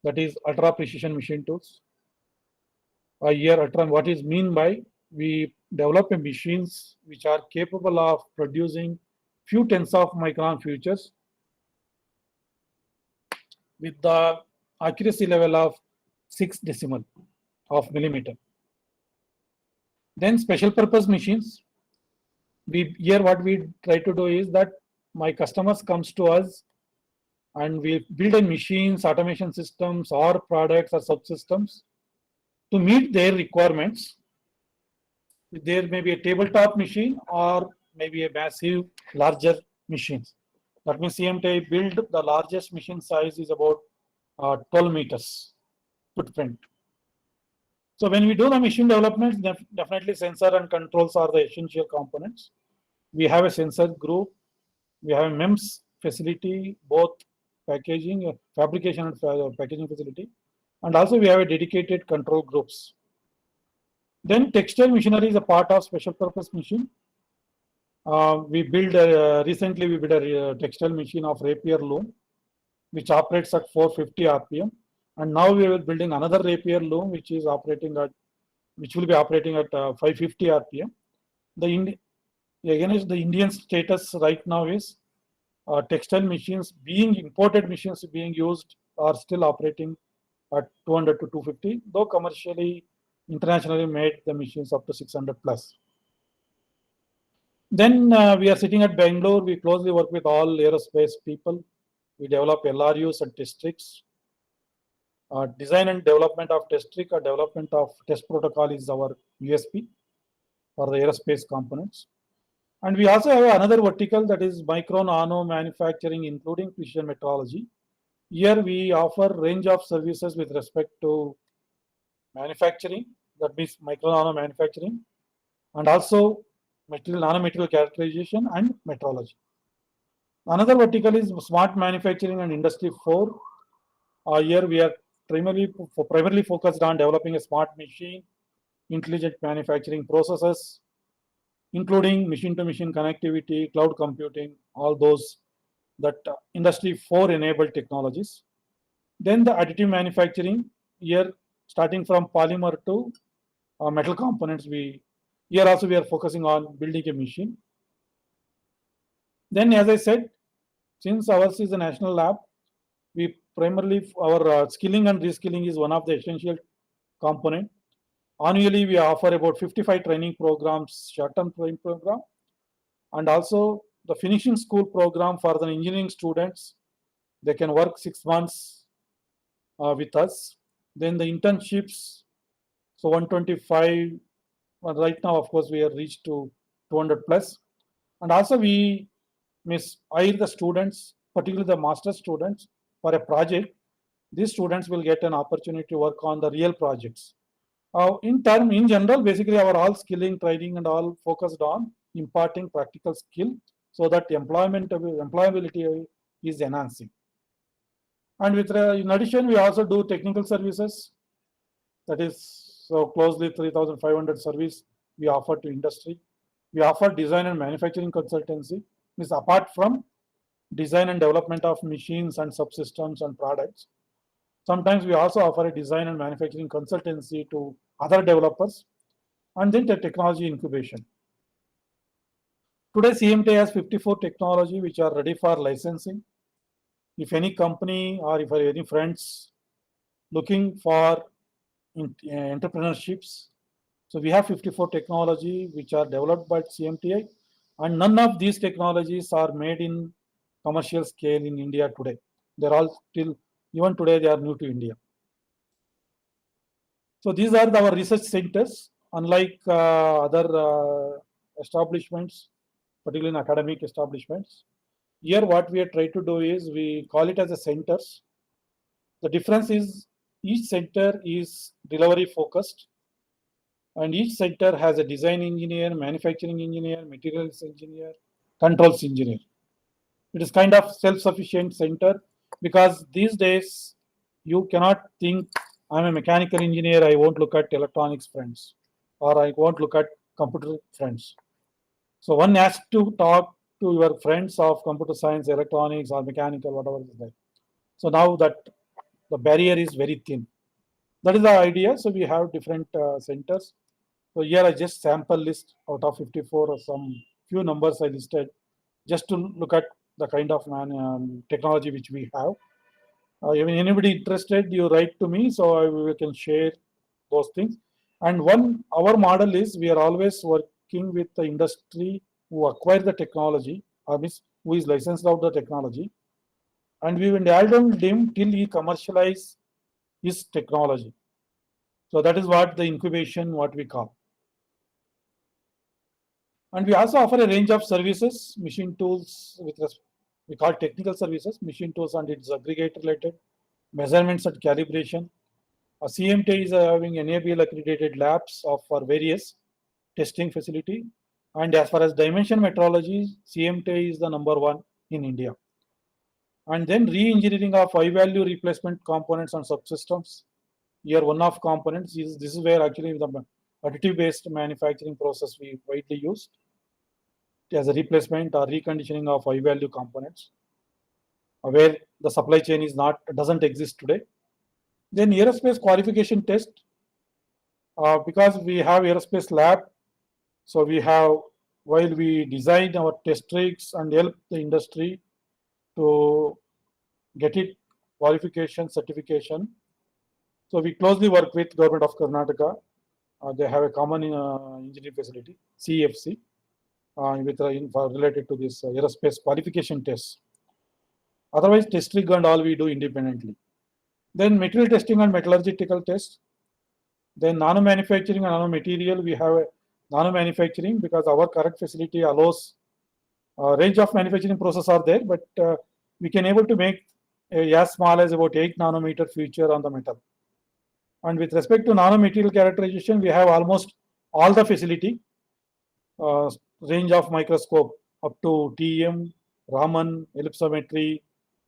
That is ultra precision machine tools. Here, what is mean by we develop a machines which are capable of producing few tens of micron features with the accuracy level of 6 decimal of millimeter. Then special purpose machines. Here what we try to do is that my customers comes to us and we build a machines, automation systems or products or subsystems to meet their requirements. There may be a tabletop machine or maybe a massive larger machines. That means CMTI build the largest machine size is about 12 meters footprint. So when we do the machine development, definitely sensor and controls are the essential components. We have a sensor group, we have a MEMS facility, both packaging, fabrication and packaging facility, and also we have a dedicated control groups. Then textile machinery is a part of special purpose machine. Recently we built a textile machine of Rapier loom, which operates at 450 RPM. And now we are building another Rapier loom, which will be operating at 550 RPM. The Indian status right now is textile machines imported machines being used are still operating at 200 to 250, though commercially, internationally made the machines up to 600 plus. Then we are sitting at Bangalore. We closely work with all aerospace people. We develop LRUs and test tricks. Design and development of test trick or development of test protocol is our USP for the aerospace components. And we also have another vertical that is micro nano manufacturing, including precision metrology. Here we offer range of services with respect to manufacturing, that means micro nano manufacturing, and also nanomaterial characterization and metrology. Another vertical is smart manufacturing and industry 4. Here we are primarily focused on developing a smart machine, intelligent manufacturing processes, including machine-to-machine connectivity, cloud computing, all those that industry 4 enabled technologies. Then the additive manufacturing, here starting from polymer to metal components, here also we are focusing on building a machine. Then as I said, since ours is a national lab, we primarily, our skilling and reskilling is one of the essential component. Annually, we offer about 55 training programs, short-term training program, and also the finishing school program for the engineering students. They can work 6 months with us. Then the internships, so 125. Right now, of course, we are reached to 200 plus. And also we hire the students, particularly the master students, for a project. These students will get an opportunity to work on the real projects. In general, basically our all skilling, training and all focused on imparting practical skill so that employability is enhancing. And in addition, we also do technical services. That is so closely 3,500 service we offer to industry. We offer design and manufacturing consultancy. Means apart from design and development of machines and subsystems and products, sometimes we also offer a design and manufacturing consultancy to other developers, and then the technology incubation. Today, CMTI has 54 technology which are ready for licensing. If any company or if any friends looking for entrepreneurships, so we have 54 technology which are developed by CMTI, and none of these technologies are made in commercial scale in India today. They're all still Even today, they are new to India. So these are our research centers. Unlike other establishments, particularly in academic establishments, here what we are trying to do is we call it as a centers. The difference is each center is delivery focused, and each center has a design engineer, manufacturing engineer, materials engineer, controls engineer. It is kind of self-sufficient center because these days you cannot think I'm a mechanical engineer, I won't look at electronics friends, or I won't look at computer friends. So one has to talk to your friends of computer science, electronics, or mechanical, whatever is there. So now that the barrier is very thin. That is the idea. So we have different centers. So here I just sample list out of 54 or some few numbers I listed just to look at the kind of technology which we have. Even anybody interested, you write to me so we can share those things. And our model is we are always working with the industry who acquire the technology, or means who is licensed out the technology, and we will indulge him till he commercialize his technology. So that is what the incubation, what we call. And we also offer a range of services, machine tools, we call technical services, machine tools and its aggregate related, measurements and calibration. CMT is having NABL accredited labs for various testing facility. And as far as dimension metrology, CMT is the #1 in India. And then re-engineering of high-value replacement components and subsystems. Here, one of components is this is where actually the additive-based manufacturing process we widely used as a replacement or reconditioning of high-value components, where the supply chain is doesn't exist today. Then aerospace qualification test, because we have aerospace lab, so we have, while we design our test rigs and help the industry to get it qualification certification. So we closely work with Government of Karnataka. They have a common engineering facility, CFC, related to this aerospace qualification tests. Otherwise, test rig and all we do independently. Then material testing and metallurgical tests. Then nano manufacturing and nano material, we have a nano manufacturing because our current facility allows a range of manufacturing processes are there, but we can able to make as small as about 8 nanometer feature on the metal. And with respect to nanomaterial characterization, we have almost all the facility, range of microscope up to TEM, Raman, ellipsometry,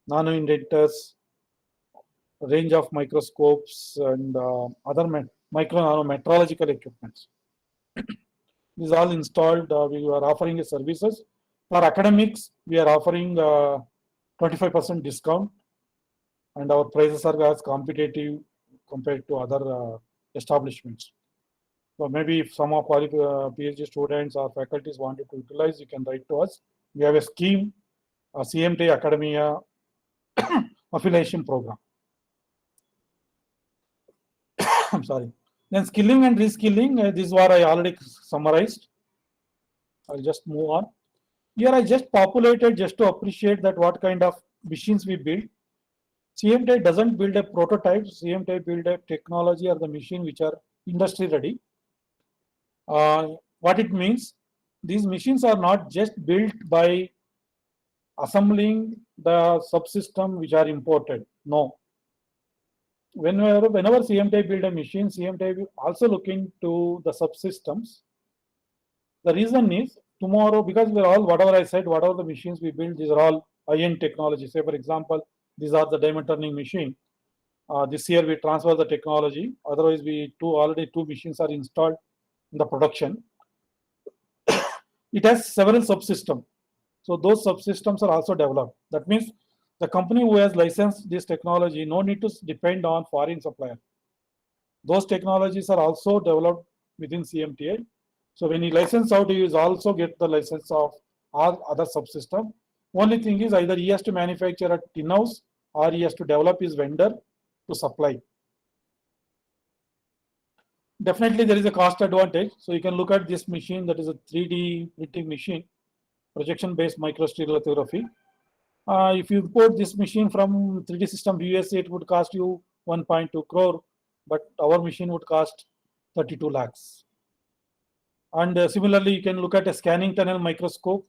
nano indenters, range of microscopes and other micro nano metrological equipments. These all installed. We are offering services. For academics, we are offering 25% discount, and our prices are as competitive compared to other establishments. So maybe if some of our PhD students or faculties wanted to utilize, you can write to us. We have a scheme, a CMT Academia affiliation program. I'm sorry. Then skilling and reskilling, this is what I already summarized. I'll just move on. Here I just populated just to appreciate that what kind of machines we build. CMT doesn't build a prototype. CMT build a technology or the machine which are industry ready. What it means, these machines are not just built by assembling the subsystem which are imported. No. Whenever CMT build a machine, CMT will also look into the subsystems. The reason is tomorrow, because we're all, whatever I said, whatever the machines we build, these are all high-end technology. Say, for example, these are the diamond turning machine. This year we transfer the technology. Otherwise, already two machines are installed in the production. It has several subsystems. So those subsystems are also developed. That means the company who has licensed this technology no need to depend on foreign supplier. Those technologies are also developed within CMTA. So when he license out, he will also get the license of all other subsystem. Only thing is either he has to manufacture at in-house or he has to develop his vendor to supply. Definitely there is a cost advantage. So you can look at this machine, that is a 3D printing machine, projection based microstereolithography. If you import this machine from 3D System USA, it would cost you 1.2 crore, but our machine would cost 32 lakhs. And similarly, you can look at a scanning tunnel microscope.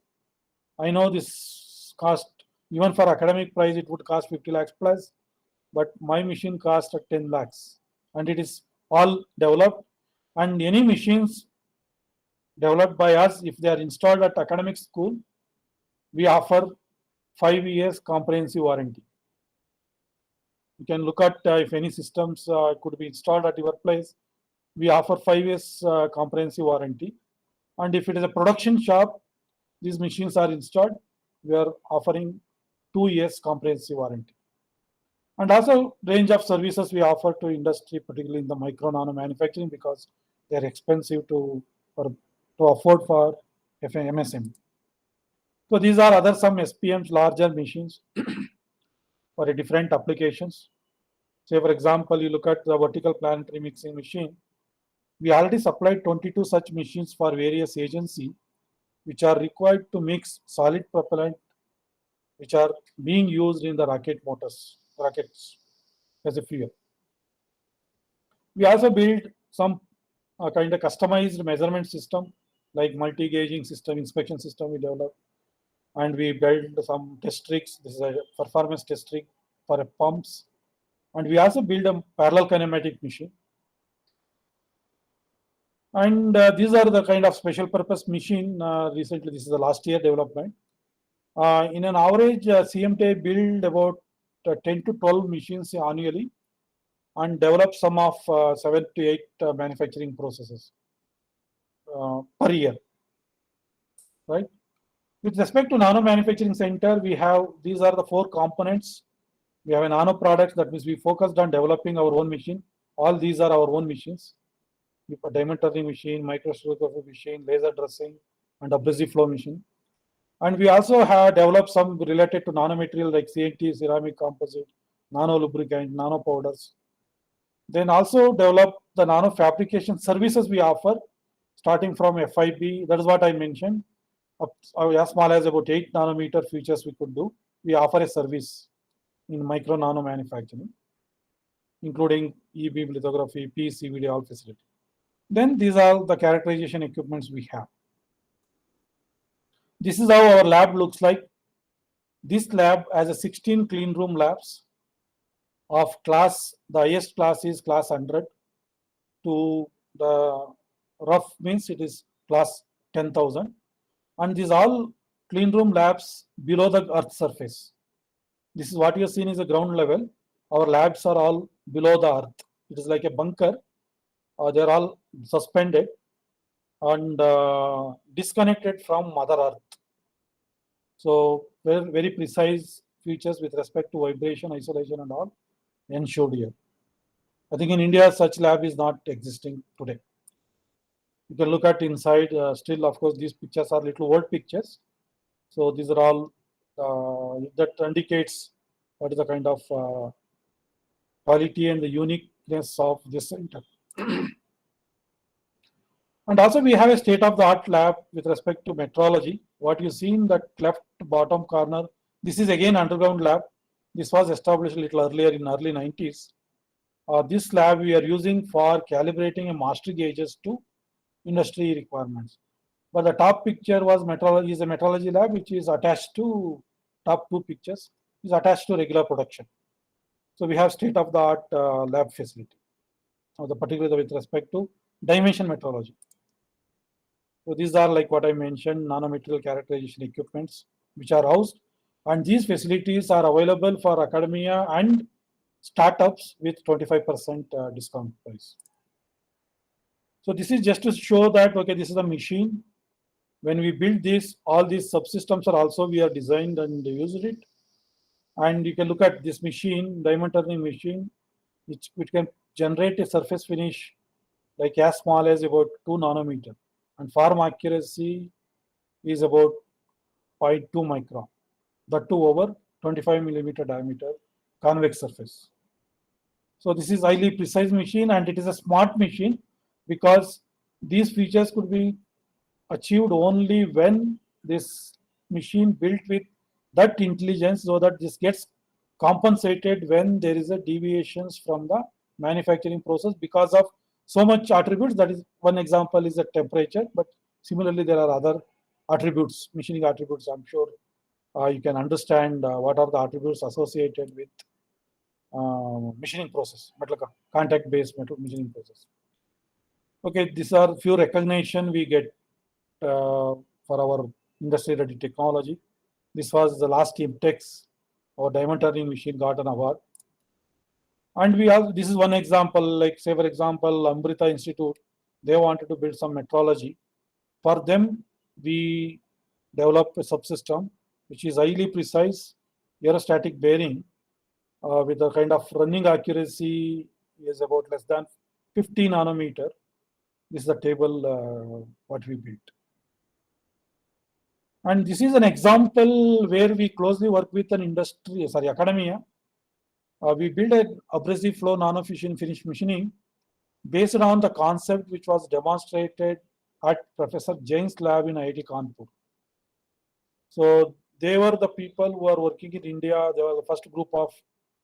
I know this cost, even for academic price, it would cost 50 lakhs plus, but my machine cost 10 lakhs, and it is all developed. And any machines developed by us, if they are installed at academic school, we offer 5 years comprehensive warranty. You can look at if any systems could be installed at your place. We offer 5 years comprehensive warranty. And if it is a production shop, these machines are installed, we are offering 2 years comprehensive warranty. And also range of services we offer to industry, particularly in the micro nano manufacturing, because they're expensive to afford for MSME. So these are other some SPMs, larger machines for a different applications. Say for example, you look at the vertical planetary mixing machine. We already supplied 22 such machines for various agencies, which are required to mix solid propellant, which are being used in the rockets as a fuel. We also build some kind of customized measurement system, like multi-gauging system, inspection system we developed. And we built some test rigs. This is a performance test rig for pumps. And we also build a parallel kinematic machine. And these are the kind of special purpose machine. Recently, this is the last year development. In an average, CMT build about 10 to 12 machines annually and develop some of 7 to 8 manufacturing processes per year, right? With respect to nano manufacturing center, we have, these are the 4 components. We have a nano products, that means we focused on developing our own machine. All these are our own machines. We put diamond turning machine, microscopy machine, laser dressing, and abrasive flow machine. And we also have developed some related to nanomaterial like CNT, ceramic composite, nano lubricant, nano powders. Then also develop the nano fabrication services we offer, starting from FIB. That is what I mentioned. As small as about 8 nanometer features we could do. We offer a service in micro nano manufacturing, including E-beam lithography, PCVD, all facility. Then these are the characterization equipments we have. This is how our lab looks like. This lab has a 16 clean room labs of class, the highest class is class 100 to the rough means it is class 10,000. And these all clean room labs below the earth surface. This is what you have seen is a ground level. Our labs are all below the earth. It is like a bunker. They are all suspended and disconnected from Mother Earth. So very, very precise features with respect to vibration, isolation, and all ensured here. I think in India, such lab is not existing today. You can look at inside. Still, of course, these pictures are little old pictures. So these are all that indicates what is the kind of quality and the uniqueness of this center. And also we have a state-of-the-art lab with respect to metrology. What you see in that left bottom corner, this is again underground lab. This was established a little earlier in early 90s. This lab we are using for calibrating a master gauges to industry requirements. But the top picture was metrology, is a metrology lab which is attached to top 2 pictures, is attached to regular production. So we have state-of-the-art lab facility, particularly with respect to dimension metrology. So these are like what I mentioned, nanomaterial characterization equipments which are housed, and these facilities are available for academia and startups with 25% discount price. So this is just to show that, okay, this is a machine. When we build this, all these subsystems are also we are designed and used it. And you can look at this machine, diamond turning machine, which can generate a surface finish like as small as about 2 nanometer. And farm accuracy is about 0.2 micron. That too over 25 millimeter diameter convex surface. So this is highly precise machine, and it is a smart machine because these features could be achieved only when this machine built with that intelligence so that this gets compensated when there is a deviations from the manufacturing process because of so much attributes. That is one example is the temperature, but similarly there are other attributes, machining attributes. I'm sure you can understand what are the attributes associated with machining process, metal contact based metal machining process. Okay, these are few recognition we get for our industry ready technology. This was the last IMTEX or diamond turning machine got an award. And we have, this is one example, like say for example, Amrita Institute, they wanted to build some metrology. For them, we developed a subsystem which is highly precise aerostatic bearing with a kind of running accuracy is about less than 50 nanometer. This is the table what we built. And this is an example where we closely work with an industry, academia. We built an abrasive flow nano-fission finish machining based on the concept which was demonstrated at Professor Jain's lab in IIT Kanpur. So they were the people who are working in India. They were the first group of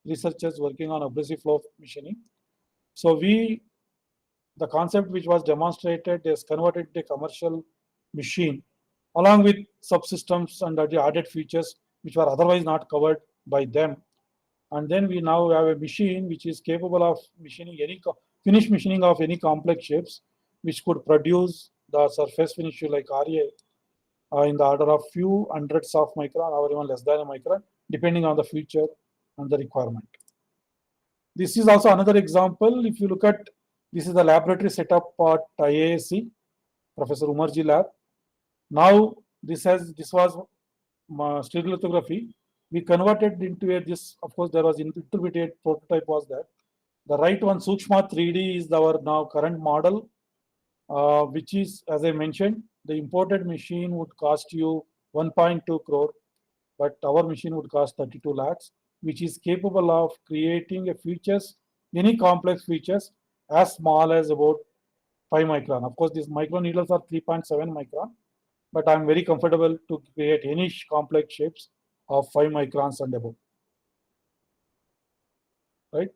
researchers working on abrasive flow machining. So the concept which was demonstrated is converted to a commercial machine along with subsystems and the added features which were otherwise not covered by them. And then we now have a machine which is capable of machining any finish machining of any complex shapes, which could produce the surface finish like RA in the order of few hundreds of micron or even less than a micron, depending on the feature and the requirement. This is also another example. If you look at, this is the laboratory setup at IASC, Professor Umarji lab. Now this was stereolithography. We converted into this. Of course, there was intermediate prototype was there. The right one, Sukshma 3D, is our now current model, which is, as I mentioned, the imported machine would cost you 1.2 crore, but our machine would cost 32 lakhs, which is capable of creating a features, any complex features as small as about 5 micron. Of course, these micro needles are 3.7 micron, but I'm very comfortable to create any complex shapes of 5 microns and above, right?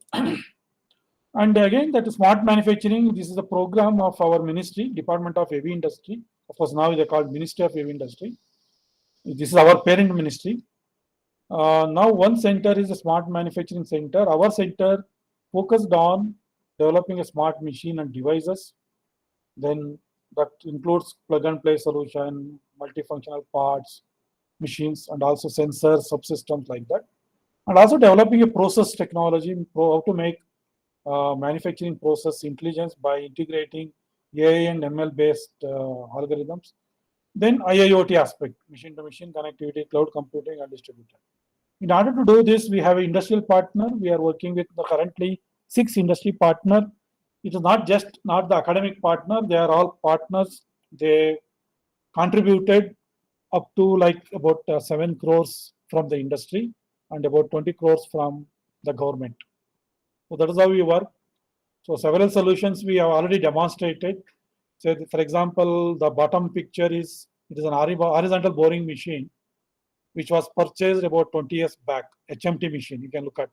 And again, that smart manufacturing, this is a program of our ministry, Department of Heavy Industry. Of course, now they're called Ministry of Heavy Industry. This is our parent ministry. Now one center is a smart manufacturing center. Our center focused on developing a smart machine and devices. Then that includes plug and play solution, multifunctional parts, machines, and also sensors, subsystems like that. And also developing a process technology, how to make manufacturing process intelligence by integrating AI and ML based algorithms. Then IIoT aspect, machine to machine connectivity, cloud computing, and distributed. In order to do this, we have an industrial partner. We are working with the currently 6 industry partners. It is not the academic partner. They are all partners. They contributed up to like about 7 crores from the industry and about 20 crores from the government. So that is how we work. So several solutions we have already demonstrated. So for example, the bottom picture is, it is an horizontal boring machine, which was purchased about 20 years back, HMT machine, you can look at.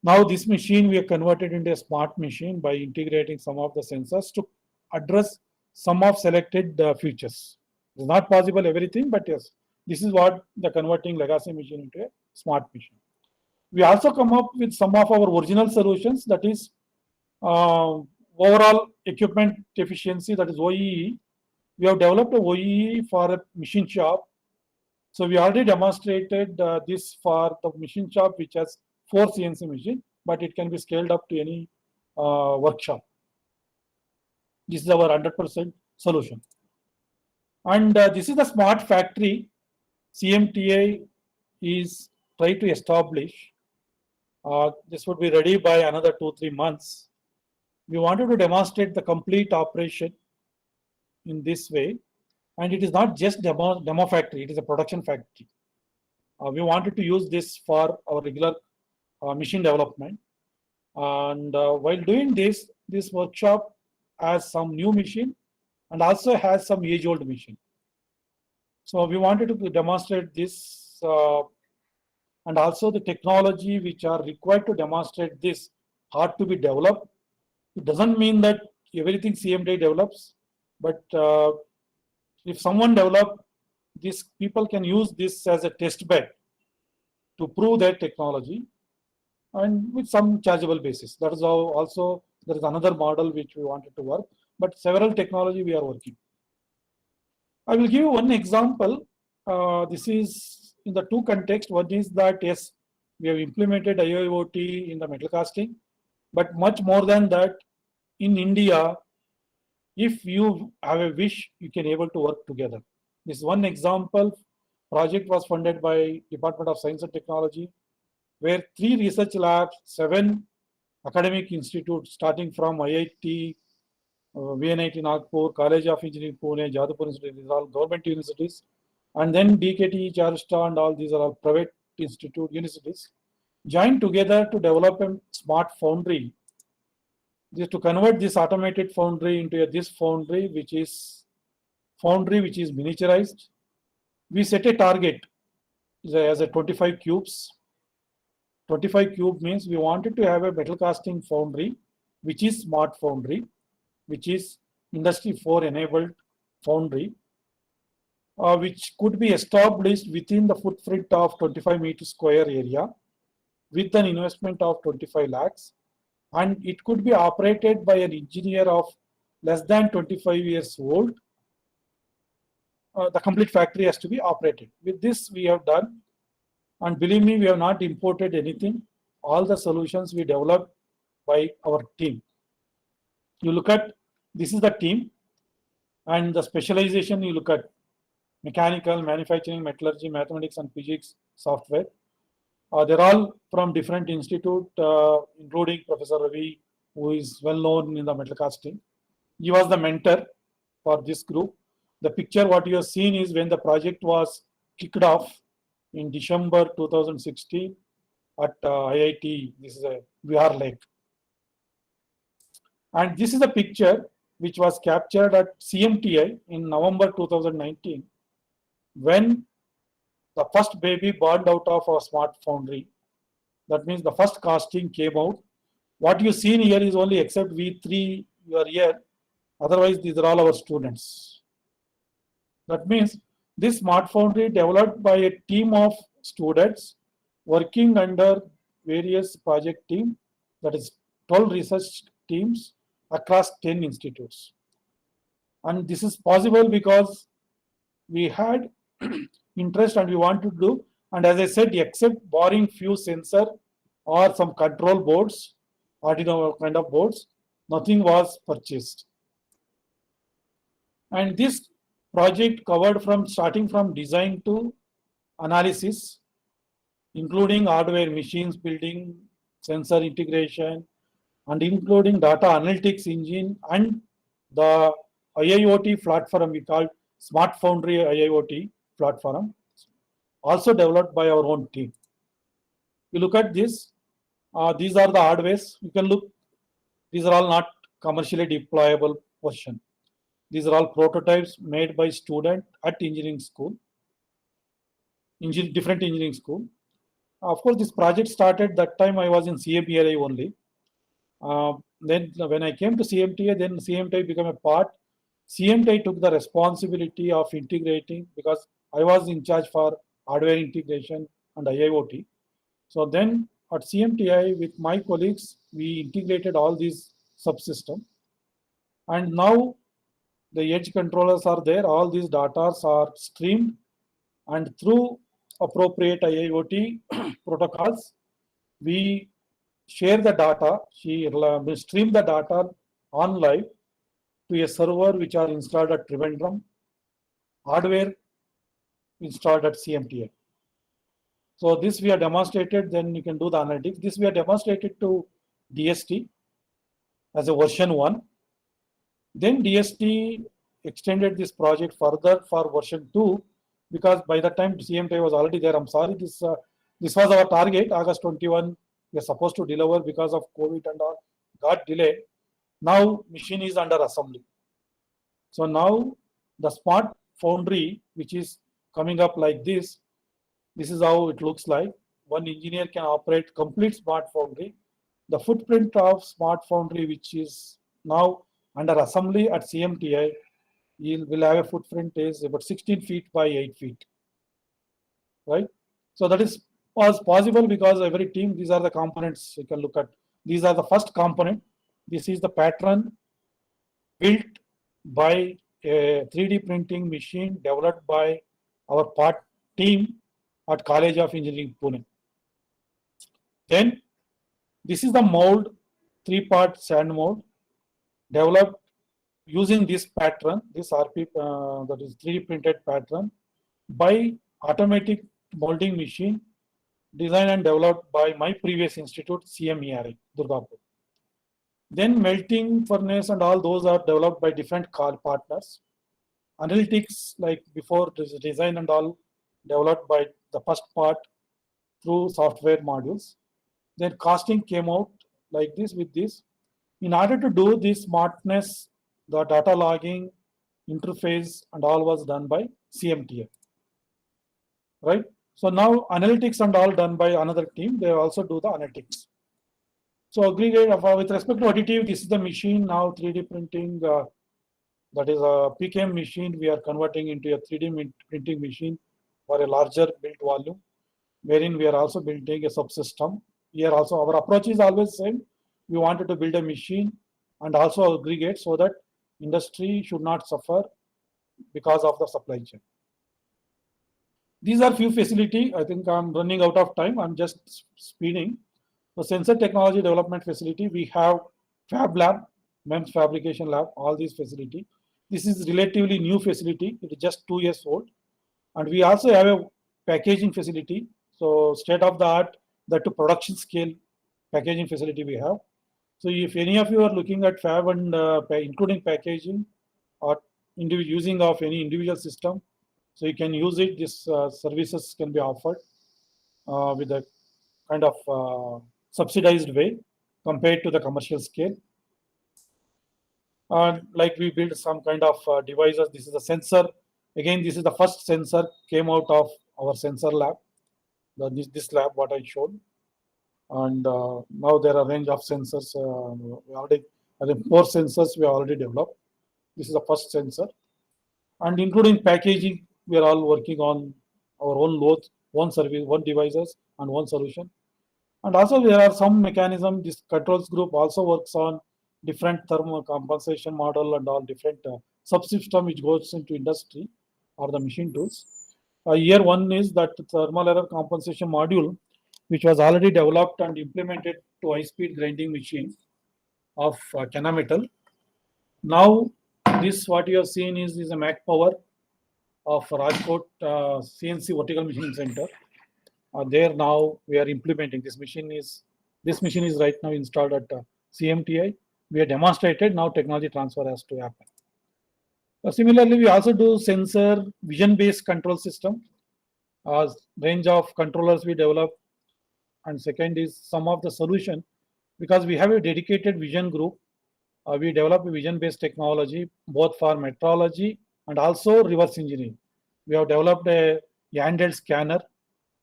Now this machine we have converted into a smart machine by integrating some of the sensors to address some of selected features. It's not possible everything, but yes, this is what the converting legacy machine into a smart machine. We also come up with some of our original solutions, that is overall equipment efficiency, that is OEE. We have developed a OEE for a machine shop. So we already demonstrated this for the machine shop, which has 4 CNC machine, but it can be scaled up to any workshop. This is our 100% solution. And this is the smart factory CMTA is trying to establish. This would be ready by another 2-3 months. We wanted to demonstrate the complete operation in this way. And it is not just demo factory, it is a production factory. We wanted to use this for our regular machine development. And while doing this workshop has some new machine and also has some age-old machine. So we wanted to demonstrate this and also the technology which are required to demonstrate this had to be developed. It doesn't mean that everything CMDI develops, but if someone develop this, people can use this as a test bed to prove their technology and with some chargeable basis. That is how also there is another model which we wanted to work, but several technology we are working. I will give you one example. This is in the two contexts. One is that yes, we have implemented IIoT in the metal casting, but much more than that, in India, if you have a wish, you can able to work together. This one example project was funded by Department of Science and Technology, where 3 research labs, 7 academic institutes, starting from IIT, VNIT Nagpur, College of Engineering Pune, Jadavpur Institute, these are all government universities, and then DKT, Charista, and all these are all private institute universities, joined together to develop a smart foundry. This to convert this automated foundry into this foundry, which is miniaturized. We set a target as a 25 cubes. 25 cube means we wanted to have a metal casting foundry, which is smart foundry, which is Industry 4 enabled foundry, which could be established within the footprint of 25 meter square area with an investment of 25 lakhs. And it could be operated by an engineer of less than 25 years old. The complete factory has to be operated. With this we have done, and believe me, we have not imported anything. All the solutions we developed by our team. You look at, this is the team, and the specialization you look at mechanical, manufacturing, metallurgy, mathematics and physics, software. They're all from different institute, including Professor Ravi, who is well known in the metal casting. He was the mentor for this group. The picture what you have seen is when the project was kicked off in December 2016 at IIT. This is a Vihar Lake. And this is a picture which was captured at CMTI in November 2019 when the first baby born out of our smart foundry. That means the first casting came out. What you seen here is only except we 3 you are here. Otherwise, these are all our students. That means this smart foundry developed by a team of students working under various project team, that is 12 research teams across 10 institutes. And this is possible because we had interest and we want to do, and as I said, except barring few sensor or some control boards, Arduino kind of boards, nothing was purchased. And this project covered from starting from design to analysis, including hardware, machines building, sensor integration, and including data analytics engine and the IIoT platform we call Smart Foundry IIoT platform, also developed by our own team. You look at this, these are the hardwares. You can look, these are all not commercially deployable version. These are all prototypes made by student at engineering school, different engineering school. Of course, this project started that time I was in CMTI only. Then when I came to CMTI, then CMTI became a part. CMTI took the responsibility of integrating because I was in charge for hardware integration and IIoT. So then at CMTI with my colleagues, we integrated all these subsystems. And now the edge controllers are there. All these data are streamed, and through appropriate IIoT protocols, we share the data, we stream the data on live to a server which are installed at Trivandrum, hardware installed at CMTI. So this we have demonstrated, then you can do the analytics. This we have demonstrated to DST as a version 1. Then DST extended this project further for version 2 because by the time CMTI was already there. I'm sorry, this was our target, August 21. We are supposed to deliver because of COVID and all, got delayed. Now machine is under assembly. So now the smart foundry, which is coming up like this. This is how it looks like. One engineer can operate complete Smart Foundry. The footprint of Smart Foundry, which is now under assembly at CMTI, will have a footprint is about 16 feet by 8 feet, right? So that is was possible because every team, these are the components you can look at. These are the first component. This is the pattern built by a 3D printing machine developed by our part team at College of Engineering, Pune. Then this is the mold, 3-part sand mold developed using this pattern, this RP, that is 3D printed pattern by automatic molding machine designed and developed by my previous institute, CMERI, Durgapur. Then melting furnace and all those are developed by different partners. Analytics, like before, design and all developed by the first part through software modules. Then casting came out like this with this. In order to do this smartness, the data logging, interface, and all was done by CMTI, right? So now analytics and all done by another team. They also do the analytics. So aggregate with respect to additive, this is the machine now 3D printing. That is a PKM machine. We are converting into a 3D printing machine for a larger built volume, wherein we are also building a subsystem. Here also our approach is always same. We wanted to build a machine and also aggregate so that industry should not suffer because of the supply chain. These are few facility. I think I'm running out of time. I'm just speeding. The sensor technology development facility, we have Fab Lab, MEMS fabrication lab, all these facility. This is relatively new facility. It is just 2 years old. And we also have a packaging facility. So state of the art, that to production scale packaging facility we have. So if any of you are looking at fab and including packaging or using of any individual system, so you can use it. This services can be offered with a kind of subsidized way compared to the commercial scale. Like we build some kind of devices. This is a sensor. Again, this is the first sensor came out of our sensor lab. This lab, what I showed. And now there are a range of sensors. We already, I think 4 sensors we already developed. This is the first sensor. And including packaging, we are all working on our own loads, one service, one devices, and one solution. And also there are some mechanism. This controls group also works on different thermal compensation model and all different subsystem which goes into industry or the machine tools. Here one is that thermal error compensation module, which was already developed and implemented to high-speed grinding machine of Kennametal. Now this what you have seen is a Mac Power of Rajkot CNC Vertical Machining Center. There now we are implementing this machine is right now installed at CMTI. We have demonstrated. Now technology transfer has to happen. Similarly, we also do sensor vision-based control system. Range of controllers we develop, and second is some of the solution because we have a dedicated vision group. We develop a vision-based technology both for metrology and also reverse engineering. We have developed a handheld scanner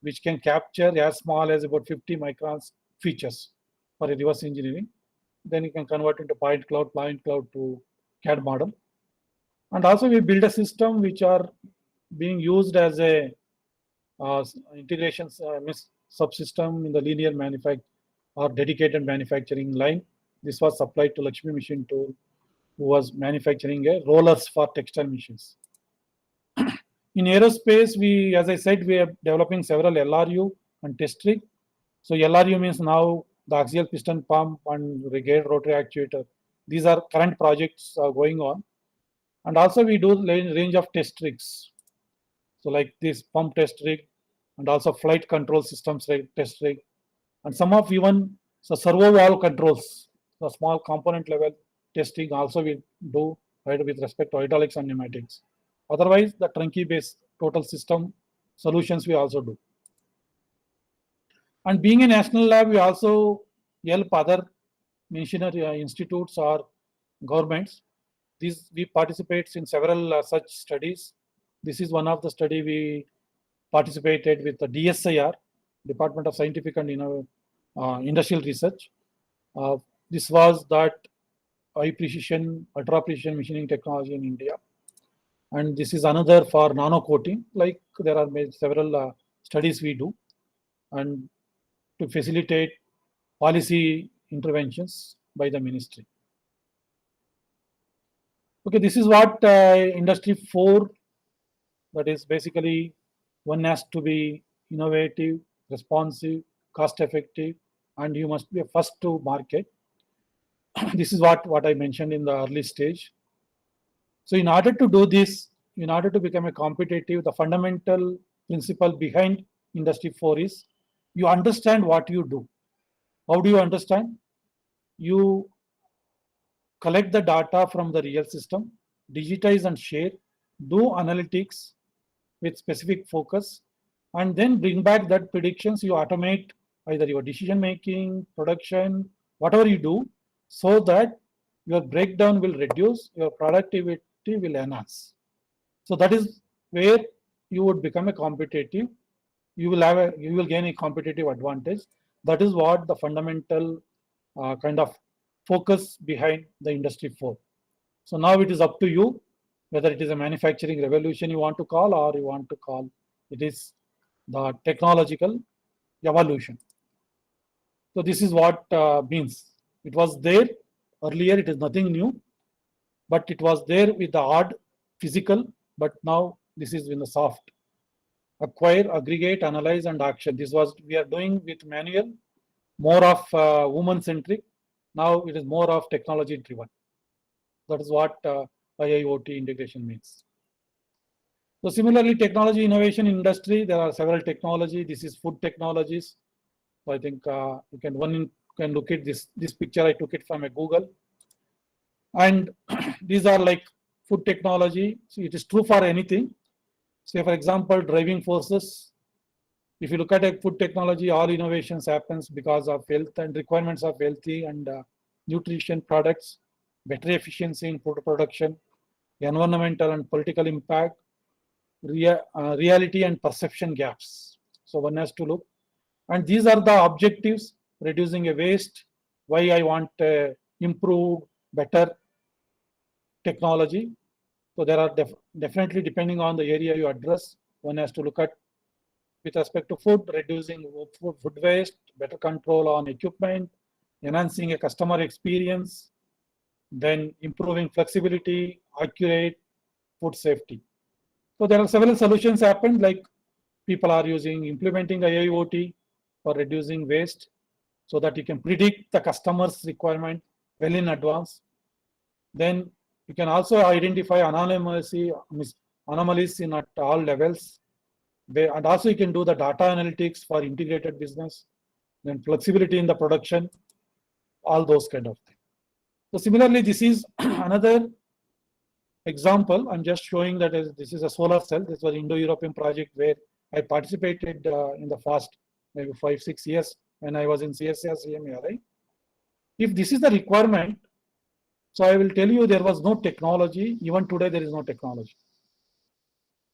which can capture as small as about 50 microns features for a reverse engineering. Then you can convert into point cloud to CAD model. And also we build a system which are being used as a integration subsystem in the linear manufacturing or dedicated manufacturing line. This was supplied to Lakshmi Machine Tool, who was manufacturing rollers for textile machines. In aerospace, we, as I said, we are developing several LRU and test rig. So LRU means now the axial piston pump and gate rotary actuator. These are current projects going on. And also we do range of test rigs. So like this pump test rig and also flight control systems test rig. And some of even servo valve controls, the small component level testing also we do right with respect to hydraulics and pneumatics. Otherwise, the trunky based total system solutions we also do. And being a national lab, we also help other machinery institutes or governments. We participate in several such studies. This is one of the study we participated with the DSIR, Department of Scientific and Industrial Research. This was that high precision, ultra precision machining technology in India. And this is another for nano coating, like there are several studies we do, and to facilitate policy interventions by the ministry. Okay, this is what Industry 4, that is basically one has to be innovative, responsive, cost effective, and you must be a first to market. This is what I mentioned in the early stage. So in order to do this, in order to become a competitive, the fundamental principle behind Industry 4 is you understand what you do. How do you understand? You collect the data from the real system, digitize and share, do analytics with specific focus, and then bring back that predictions. You automate either your decision making, production, whatever you do, so that your breakdown will reduce, your productivity will enhance. So that is where you would become a competitive. You will gain a competitive advantage. That is what the fundamental kind of focus behind the Industry 4. So now it is up to you whether it is a manufacturing revolution you want to call, or you want to call it is the technological evolution. So this is what means. It was there earlier, it is nothing new, but it was there with the hard physical, but now this is in the soft. Acquire, aggregate, analyze, and action. This was we are doing with manual, more of woman centric. Now it is more of technology driven. That is what IIoT integration means. So similarly, technology innovation in industry, there are several technology. This is food technologies. So I think you can look at this picture. I took it from a Google, and these are like food technology. So it is true for anything. Say for example, driving forces. If you look at a food technology, all innovations happens because of health and requirements of healthy and nutrition products, better efficiency in food production, environmental and political impact, reality and perception gaps. So one has to look, and these are the objectives: reducing a waste. Why I want improved, better technology. So there are definitely, depending on the area you address, one has to look at with respect to food, reducing food waste, better control on equipment, enhancing a customer experience, then improving flexibility, accurate food safety. So there are several solutions happened, like people are implementing IIoT for reducing waste, so that you can predict the customer's requirement well in advance. Then you can also identify anomalies in at all levels. And also you can do the data analytics for integrated business, then flexibility in the production, all those kind of things. So similarly, this is another example. I'm just showing that this is a solar cell. This was Indo-European project where I participated in the past maybe 5-6 years when I was in CSIR CMARI. If this is the requirement, so I will tell you there was no technology. Even today there is no technology.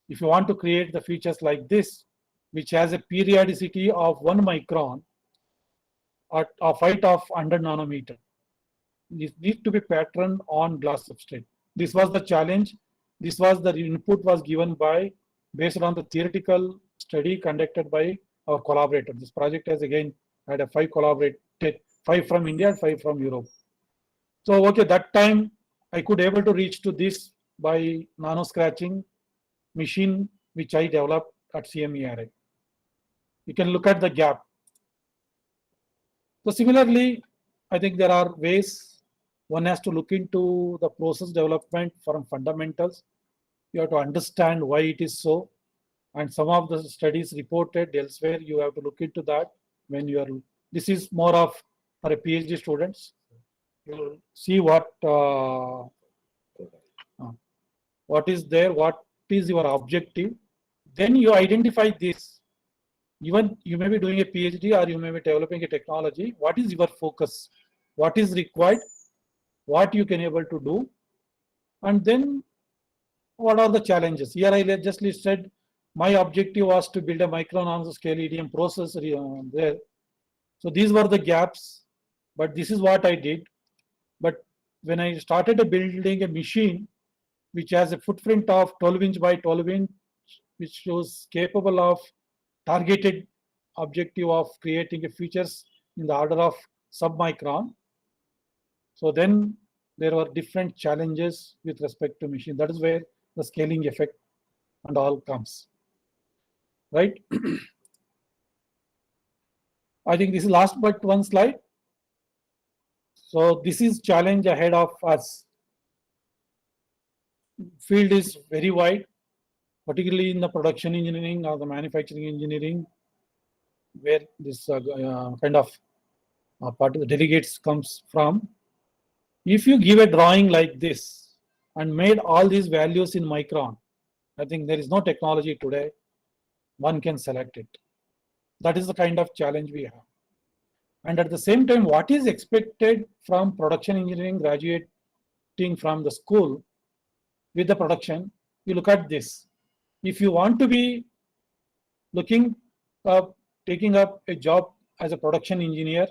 If you want to create the features like this, which has a periodicity of 1 micron at a height of 100 nanometer, it needs to be patterned on glass substrate. This was the challenge. This was the input was given by based on the theoretical study conducted by our collaborator. This project has again had a 5 collaborated, 5 from India and 5 from Europe. So okay, that time I could able to reach to this by nano scratching machine which I developed at CMERI. You can look at the gap. So similarly, I think there are ways one has to look into the process development from fundamentals. You have to understand why it is so, and some of the studies reported elsewhere, you have to look into that when you are. This is more of for a PhD students. You'll see what is there, what is your objective. Then you identify this. Even you may be doing a PhD or you may be developing a technology. What is your focus? What is required? What you can able to do? And then What are the challenges? Here I just listed my objective was to build a micro nanoscale EDM process there. So these were the gaps, but this is what I did. But when I started building a machine which has a footprint of 12-inch by 12-inch, which was capable of targeted objective of creating a features in the order of submicron. So then there were different challenges with respect to machine. That is where the scaling effect and all comes, right? I think this is last but one slide. So this is challenge ahead of us. Field is very wide, particularly in the production engineering or the manufacturing engineering, where this kind of part of the delegates comes from. If you give a drawing like this and made all these values in micron, I think there is no technology today one can select it. That is the kind of challenge we have. And at the same time, what is expected from production engineering graduating from the school with the production, you look at this. If you want to be looking up, taking up a job as a production engineer,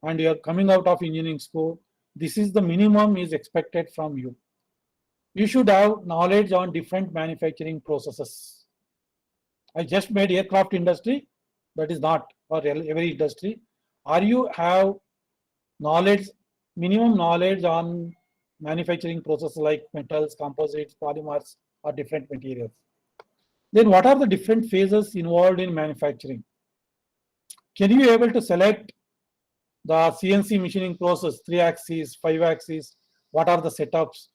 and you are coming out of engineering school, this is the minimum is expected from you. You should have knowledge on different manufacturing processes. I just made aircraft industry, that is not for every industry. Are you have knowledge, minimum knowledge on manufacturing processes like metals, composites, polymers, or different materials? Then what are the different phases involved in manufacturing? Can you be able to select the CNC machining process, 3 axes, 5 axes? What are the setups?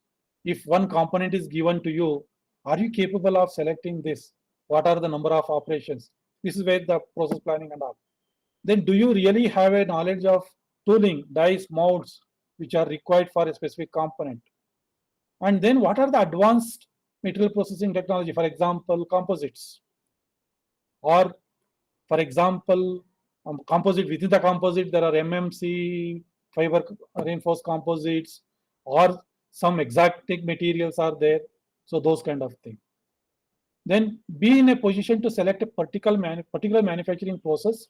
If one component is given to you, are you capable of selecting this? What are the number of operations? This is where the process planning and all. Then do you really have a knowledge of tooling, dies, molds, which are required for a specific component? And then what are the advanced material processing technology, for example, composites? Or for example, composite, within the composite, there are MMC, fiber reinforced composites, or some exotic materials are there. So those kind of things. Then be in a position to select a particular manufacturing process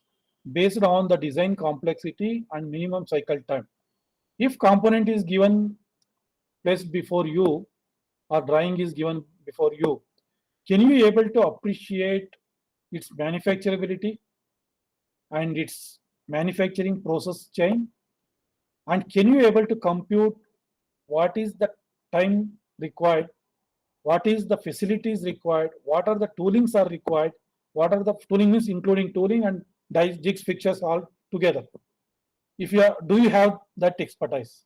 based on the design complexity and minimum cycle time. If component is given placed before you or drawing is given before you, can you be able to appreciate its manufacturability and its manufacturing process chain? And can you be able to compute what is the time required, what is the facilities required, what are the toolings are required, what are the tooling means including tooling and dies, jigs, fixtures all together. If you are, do you have that expertise?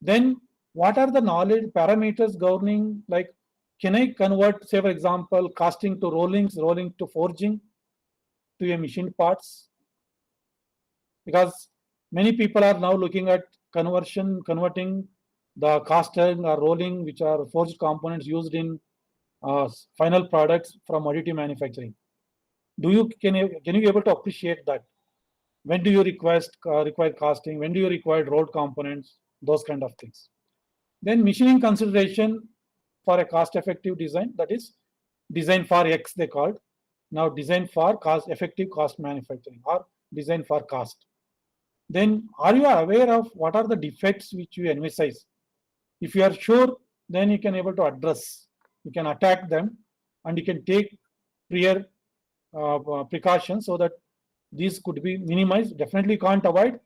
Then what are the knowledge parameters governing, like can I convert, say for example, casting to rollings, rolling to forging to a machined parts? Because many people are now looking at converting the casting or rolling, which are forged components used in final products from additive manufacturing. Can you be able to appreciate that? When do you require casting? When do you require rolled components? Those kind of things. Then machining consideration for a cost-effective design, that is design for X they called. Now design for effective cost manufacturing or design for cost. Then are you aware of what are the defects which you envisage? If you are sure, then you can able to address, you can attack them, and you can take prior precautions so that these could be minimized. Definitely can't avoid,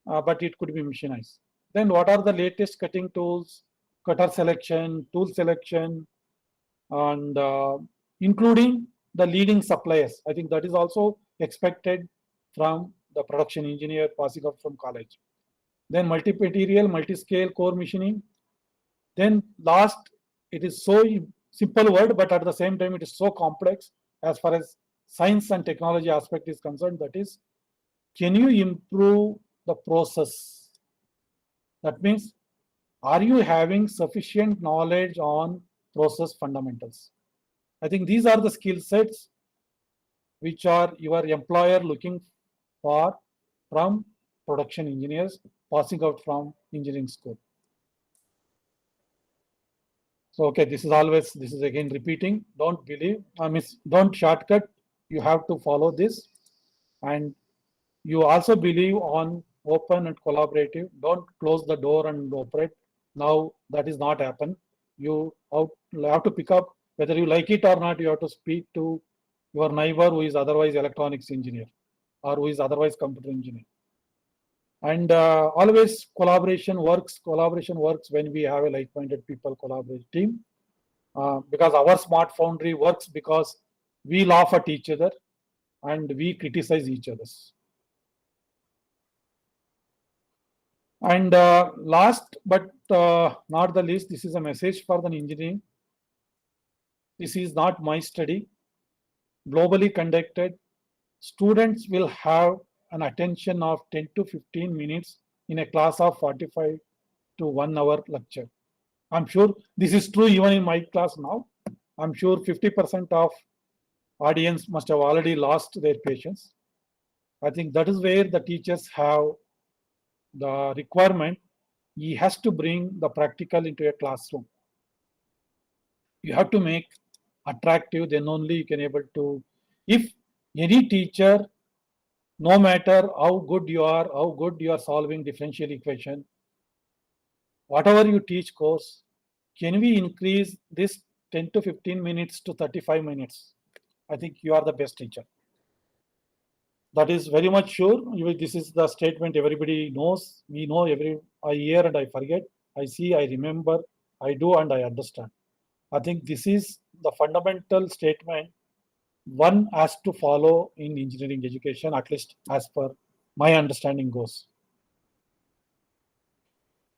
but it could be machinized. Then what are the latest cutting tools, cutter selection, tool selection, and including the leading suppliers. I think that is also expected from the production engineer passing out from college. Then multi-material, multi-scale core machining. Then last, it is so simple word, but at the same time it is so complex as far as science and technology aspect is concerned. That is, can you improve the process? That means, are you having sufficient knowledge on process fundamentals? I think these are the skill sets which are your employer looking for from production engineers passing out from engineering school. So, okay, this is again repeating. Don't believe, don't shortcut. You have to follow this. And you also believe on open and collaborative. Don't close the door and operate. Now that is not happen. You have to pick up, whether you like it or not, you have to speak to your neighbor who is otherwise electronics engineer or who is otherwise computer engineer. And always collaboration works when we have a like-minded people collaborate team. Because our smart foundry works because we laugh at each other and we criticize each other. And last but not the least, this is a message for the engineering. This is not my study. Globally conducted, students will have an attention of 10 to 15 minutes in a class of 45 to 1 hour lecture. I'm sure this is true even in my class now. I'm sure 50% of audience must have already lost their patience. I think that is where the teachers have the requirement. He has to bring the practical into a classroom. You have to make attractive, then only you can able to. If any teacher, no matter how good you are solving differential equation, whatever you teach course, can we increase this 10 to 15 minutes to 35 minutes? I think you are the best teacher. That is very much sure. This is the statement everybody knows. We know I hear and I forget. I see, I remember, I do and I understand. I think this is the fundamental statement one has to follow in engineering education, at least as per my understanding goes.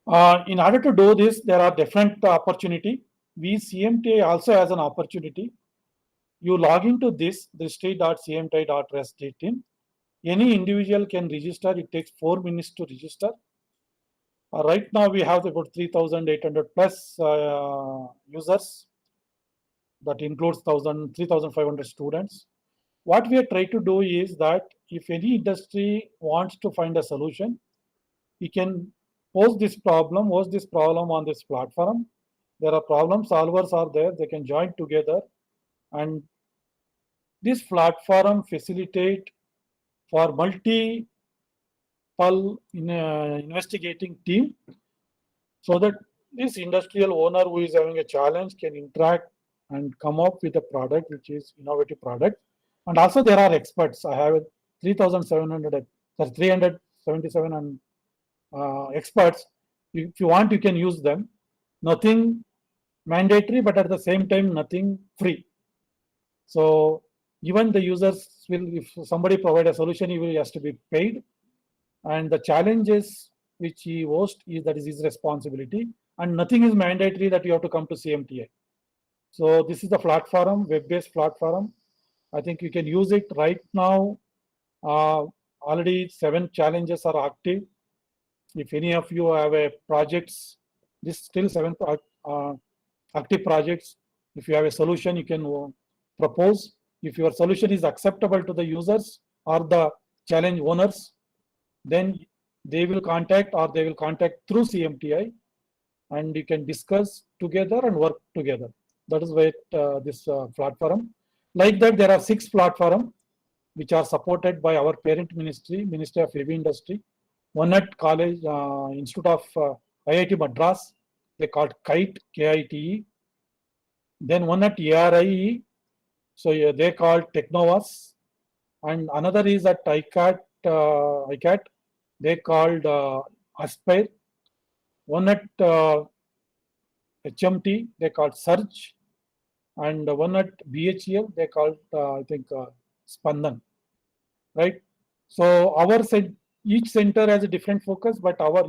In order to do this, there are different opportunity. CMTI also has an opportunity. You log into this distri.cmti.res.in. Any individual can register. It takes 4 minutes to register. Right now we have about 3,800 plus users. That includes 3,500 students. What we are trying to do is that if any industry wants to find a solution, we can post this problem on this platform. There are problem solvers are there. They can join together, and this platform facilitate for multiple investigating team, so that this industrial owner who is having a challenge can interact and come up with a product which is innovative product. And also there are experts. I have 377 and experts. If you want, you can use them. Nothing mandatory, but at the same time, nothing free. So even the users will, if somebody provide a solution, he has to be paid. And the challenges which he hosts that is his responsibility. And nothing is mandatory that you have to come to CMTI. So this is the platform, web-based platform. I think you can use it right now. Already 7 challenges are active. If any of you have a projects, this still 7 active projects. If you have a solution, you can propose. If your solution is acceptable to the users or the challenge owners, then they will contact through CMTI, and you can discuss together and work together. That is where this platform. Like that, there are 6 platforms which are supported by our parent ministry, Ministry of Heavy Industry. One at College Institute of IIT Madras, they called KITE, KITE. Then one at ARIE, so they called Technovas, and another is at ICAT, they called Aspire. One at HMT, they called Surge, and one at BHEL, they called I think Spandan, right? So each center has a different focus, but our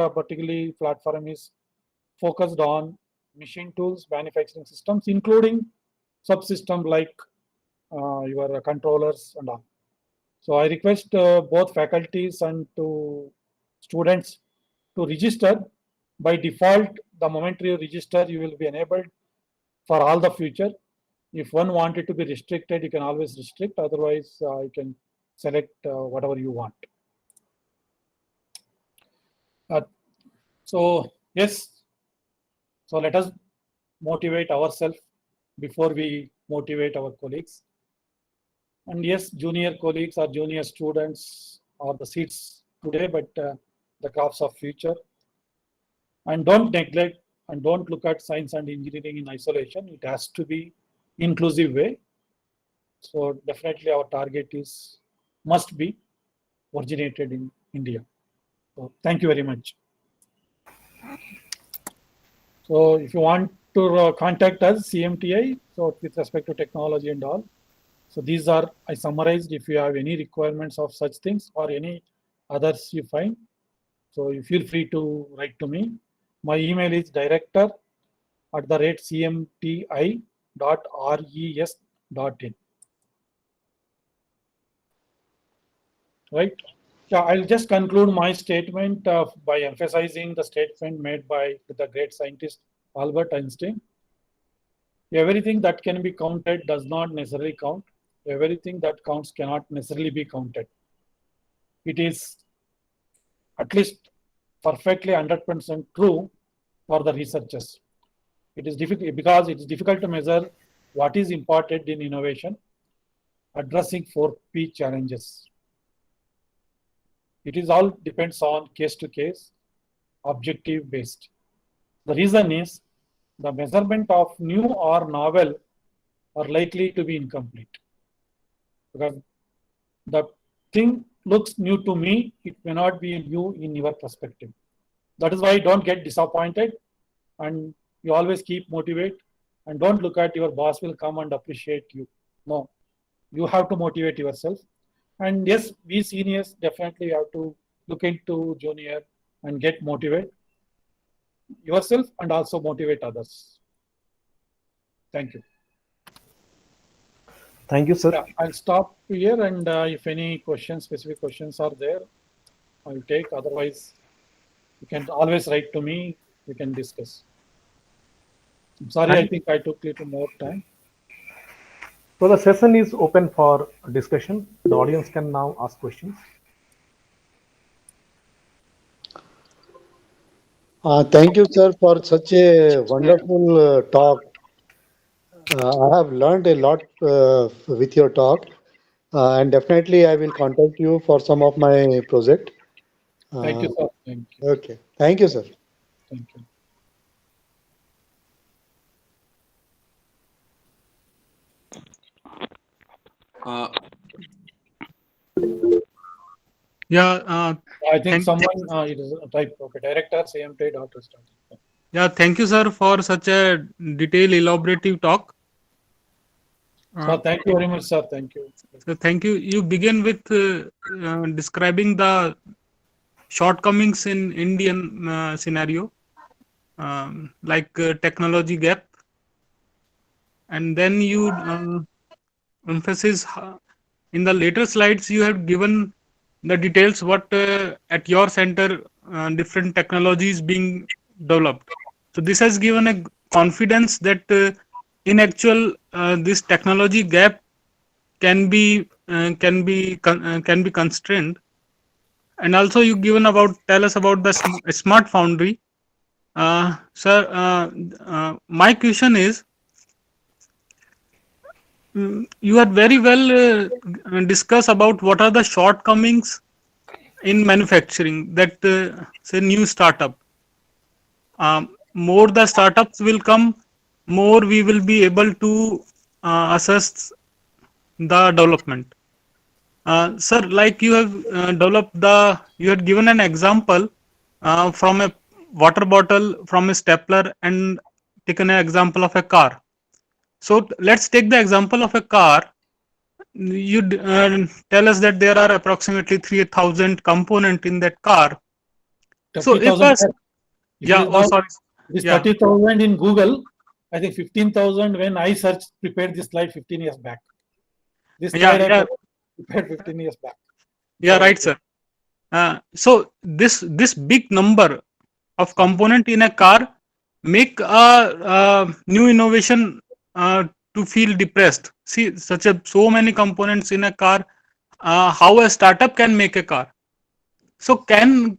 particularly platform is focused on machine tools, manufacturing systems, including subsystem like your controllers and all. So I request both faculties and to students to register. By default, the moment you register, you will be enabled for all the future. If one wanted to be restricted, you can always restrict. Otherwise, you can select whatever you want. So yes, so let us motivate ourselves before we motivate our colleagues. And yes, junior colleagues or junior students are the seeds today, but the crops of future. And don't neglect and don't look at science and engineering in isolation. It has to be inclusive way. So definitely our target must be originated in India. So thank you very much. So if you want to contact us, CMTI, so with respect to technology and all. So these are, I summarized. If you have any requirements of such things or any others you find, so you feel free to write to me. My email is director@cmti.res.in. Right? Yeah, I'll just conclude my statement by emphasizing the statement made by the great scientist Albert Einstein. Everything that can be counted does not necessarily count. Everything that counts cannot necessarily be counted. It is at least perfectly 100% true for the researchers. It is difficult because it is difficult to measure what is important in innovation, addressing 4P challenges. It is all depends on case to case, objective based. The reason is the measurement of new or novel are likely to be incomplete. Because the thing looks new to me, it may not be new in your perspective. That is why don't get disappointed and you always keep motivate and don't look at your boss will come and appreciate you. No, you have to motivate yourself. And yes, we seniors definitely have to look into junior and get motivate yourself and also motivate others. Thank you. Thank you, sir. Yeah, I'll stop here, and if any questions, specific questions are there, I'll take. Otherwise, you can always write to me. We can discuss. I'm sorry, I think I took a little more time. So the session is open for discussion. The audience can now ask questions. Thank you, sir, for such a wonderful talk. I have learned a lot with your talk, and definitely I will contact you for some of my project. Thank you, sir. Thank you. Okay. Thank you, sir. Thank you. Uh, Yeah, I think Thank- someone it is type. Okay, director CMT Dr. yeah, thank you, sir, for such a detailed, elaborative talk. So thank you very much, sir. Thank you. So thank you. You begin with describing the shortcomings in Indian scenario, like technology gap, and then you emphasis in the later slides you have given the details what at your center different technologies being developed. So this has given a confidence that in actual this technology gap can be constrained. And also you given about tell us about the smart foundry. Sir, my question is, you had very well discussed about what are the shortcomings in manufacturing that say new startup. More the startups will come, more we will be able to assess the development. Sir, like you have you had given an example from a water bottle, from a stapler, and taken an example of a car. So let's take the example of a car. You tell us that there are approximately 3,000 components in that car. So if 30,000. yeah, oh sorry, This yeah. 30,000 in Google, I think 15,000 when I searched, prepared this slide 15 years back. This slide I prepared 15 years back. Yeah, right, sir. So this big number of component in a car make a new innovation to feel depressed. See, so many components in a car. How a startup can make a car? So can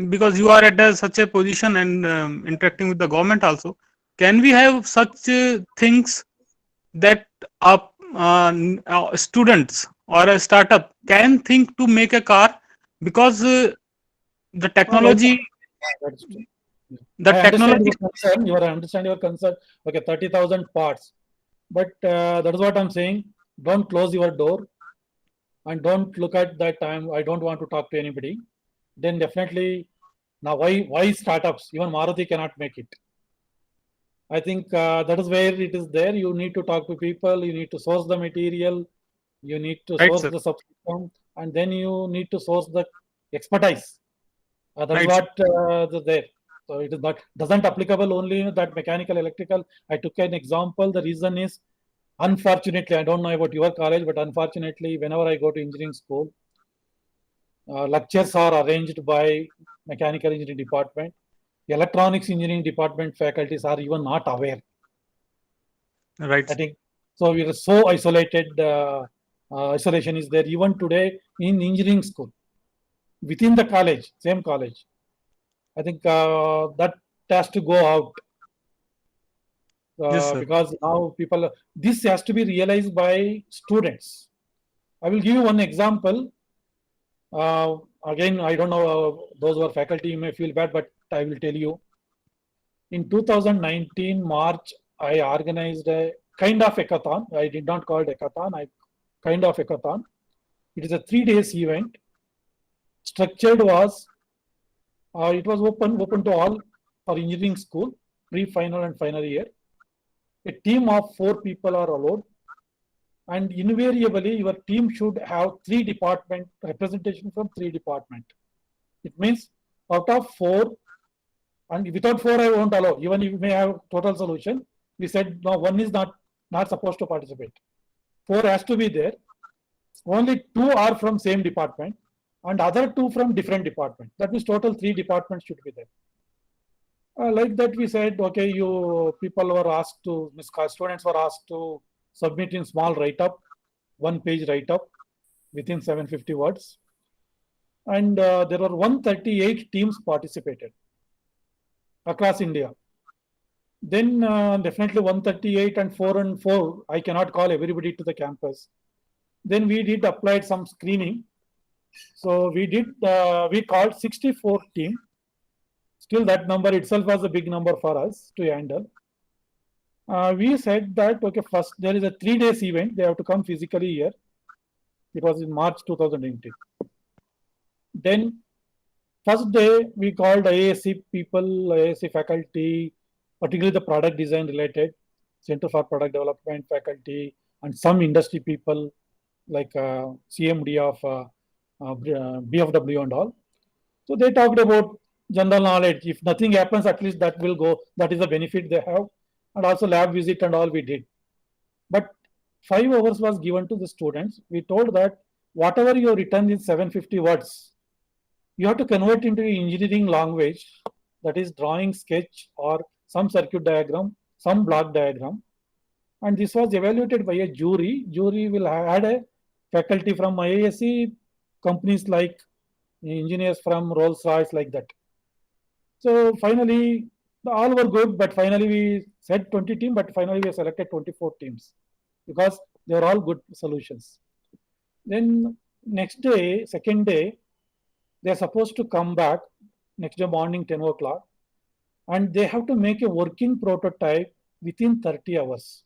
because you are at such a position and interacting with the government also. can we have such things that students or a startup can think to make a car because the technology That's true. the I understand technology your concern. You understand your concern. Okay, 30,000 parts. But that is what I'm saying. Don't close your door and don't look at that time. I don't want to talk to anybody. Then definitely, now why startups? Even Maruti cannot make it. I think that is where it is there. You need to talk to people. You need to source the material. You need to right, source sir, the subsystem, and then you need to source the expertise. That is right, sir. what there. So it is not doesn't applicable only in that mechanical electrical. I took an example. The reason is, unfortunately, I don't know about your college, but unfortunately, whenever I go to engineering school, lectures are arranged by mechanical engineering department. The electronics engineering department faculties are even not aware. Right, I sir. think so. We are so isolated. Isolation is there even today in engineering school within the college, same college. I think that has to go out Yes, sir. because now people, this has to be realized by students. I will give you one example. Uh, Again, I don't know, those who are faculty, you may feel bad, but I will tell you. In 2019 March, I organized a kind of hackathon. I did not call it hackathon. I kind of hackathon. It is a 3 days event. Structured was it was open to all for engineering school, pre-final and final year. A team of 4 people are allowed, and invariably your team should have 3 department representation from 3 department. It means out of 4, and without 4 I won't allow. Even if you may have total solution, we said no, one is not supposed to participate. 4 has to be there. Only 2 are from same department, and other 2 from different department. That means total 3 departments should be there. Like that, we said, okay, you people were asked to, students were asked to submit in small write-up, 1-page write-up within 750 words. And there were 138 teams participated across India. Then definitely 138 and 4 and 4, I cannot call everybody to the campus. Then we did applied some screening. So we called 64 team. Still that number itself was a big number for us to handle. We said that, okay, first there is a 3 days event. They have to come physically here. It was in March 2019. Then first day we called IAC people, IAC faculty, particularly the product design related, Center for Product Development faculty, and some industry people like CMD of BFW and all. So they talked about general knowledge. If nothing happens, at least that will go. That is the benefit they have. And also lab visit and all we did. But 5 hours was given to the students. We told that whatever you written in 750 words, you have to convert into engineering language, that is drawing, sketch, or some circuit diagram, some block diagram. And this was evaluated by a jury. Jury will add a faculty from IASC, companies like engineers from Rolls-Royce, like that. So finally, all were good, but finally we said 20 teams, but finally we selected 24 teams because they were all good solutions. Then next day, second day, they are supposed to come back next day morning 10 o'clock, and they have to make a working prototype within 30 hours.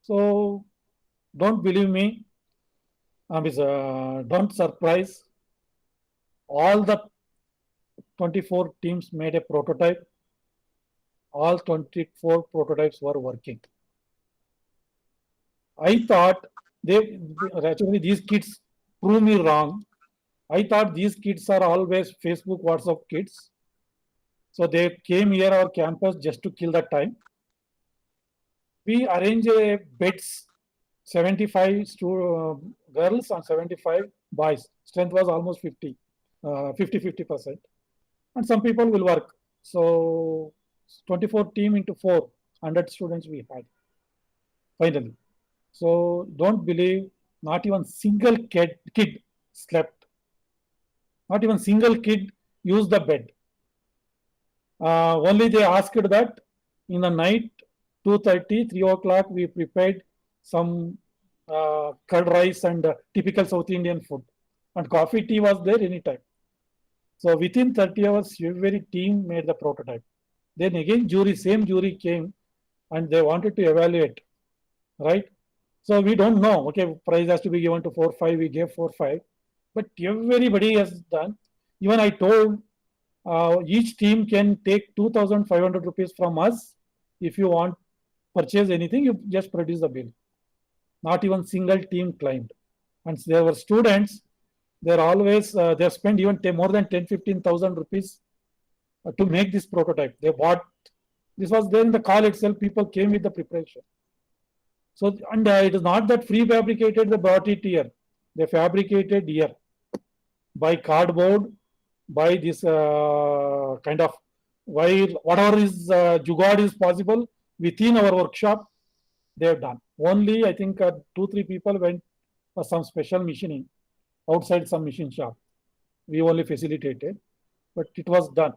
So don't believe me, don't surprise. All the 24 teams made a prototype. All 24 prototypes were working. I thought actually these kids prove me wrong. I thought these kids are always Facebook, WhatsApp kids. So they came here our campus just to kill the time. We arrange a beds, 75 girls and 75 boys. Strength was almost 50%. And some people will work. So 24 team into 400 students we had finally. So don't believe, not even single kid slept. Not even single kid used the bed. Only they asked that In the night, 2:30, 3 o'clock, we prepared some curd rice and typical South Indian food. And coffee, tea was there anytime. So within 30 hours, every team made the prototype. Then again, same jury came and they wanted to evaluate, right? So we don't know, okay, prize has to be given to 4, 5, we gave 4, 5. But everybody has done. Even I told each team can take 2,500 rupees from us. If you want purchase anything, you just produce the bill. Not even single team claimed. And there were students, they're always, they have spent even more than 10,000-15,000 rupees to make this prototype. They bought, this was there in the call itself, people came with the preparation. So, and it is not that prefabricated, they brought it here. They fabricated here by cardboard, by this kind of wire, whatever is jugaad is possible within our workshop, they have done. Only I think 2-3 people went for some special machining outside some machine shop. We only facilitated, but it was done.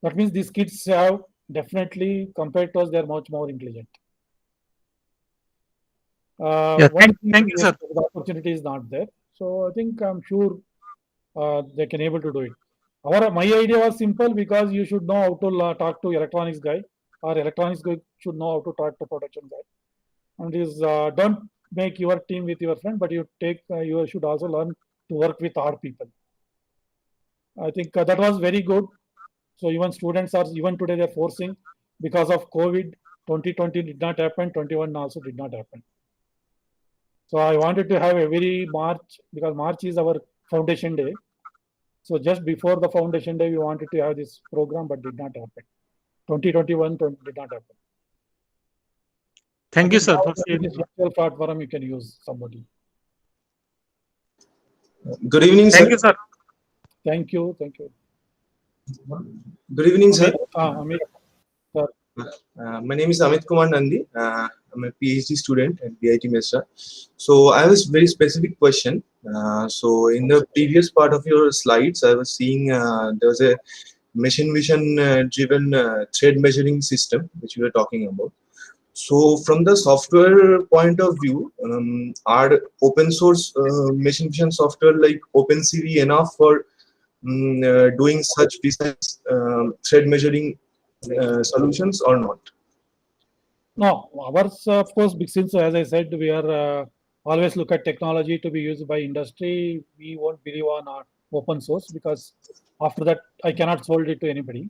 That means these kids have definitely, compared to us, they are much more intelligent. Thank you, sir. The opportunity is not there. So I think I'm sure they can able to do it. My idea was simple because you should know how to talk to electronics guy, or electronics guy should know how to talk to production guy. And is don't make your team with your friend, but you should also learn to work with our people. I think that was very good. So even students are, even today they're forcing, because of COVID, 2020 did not happen, 21 also did not happen. So I wanted to have every March, because March is our foundation day. So just before the foundation day, we wanted to have this program, but did not happen. 2021 did not happen. Thank you, sir. For This sharing. virtual platform you can use somebody. Good evening, sir. Thank you, sir. Thank you. Thank you. Good evening, sir. Amit, My name is Amit Kumar Nandi. I'm a PhD student at BIT Mesra. So I have a very specific question. So in the previous part of your slides, I was seeing there was a machine vision driven thread measuring system which we were talking about. So from the software point of view, are open source machine vision software like OpenCV enough for doing such precise thread measuring solutions or not? no, ours, of course, since as I said, we are always look at technology to be used by industry. We won't believe on our open source, because after that I cannot sold it to anybody.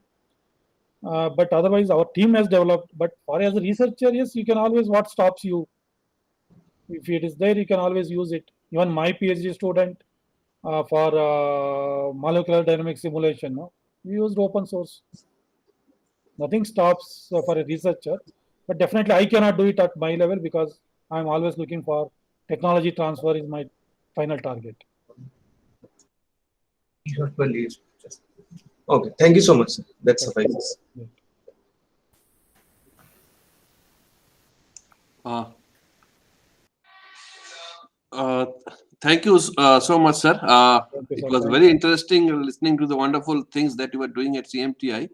But otherwise, our team has developed. But for as a researcher, yes, you can always, what stops you? If it is there, you can always use it. Even my PhD student for molecular dynamic simulation, no, we used open source. Nothing stops for a researcher. But definitely, I cannot do it at my level, because I'm always looking for technology transfer is my final target. Okay, thank you so much, sir. That suffices. Thank you so much, sir. It was Thank very interesting listening to the wonderful things that you were doing at CMTI,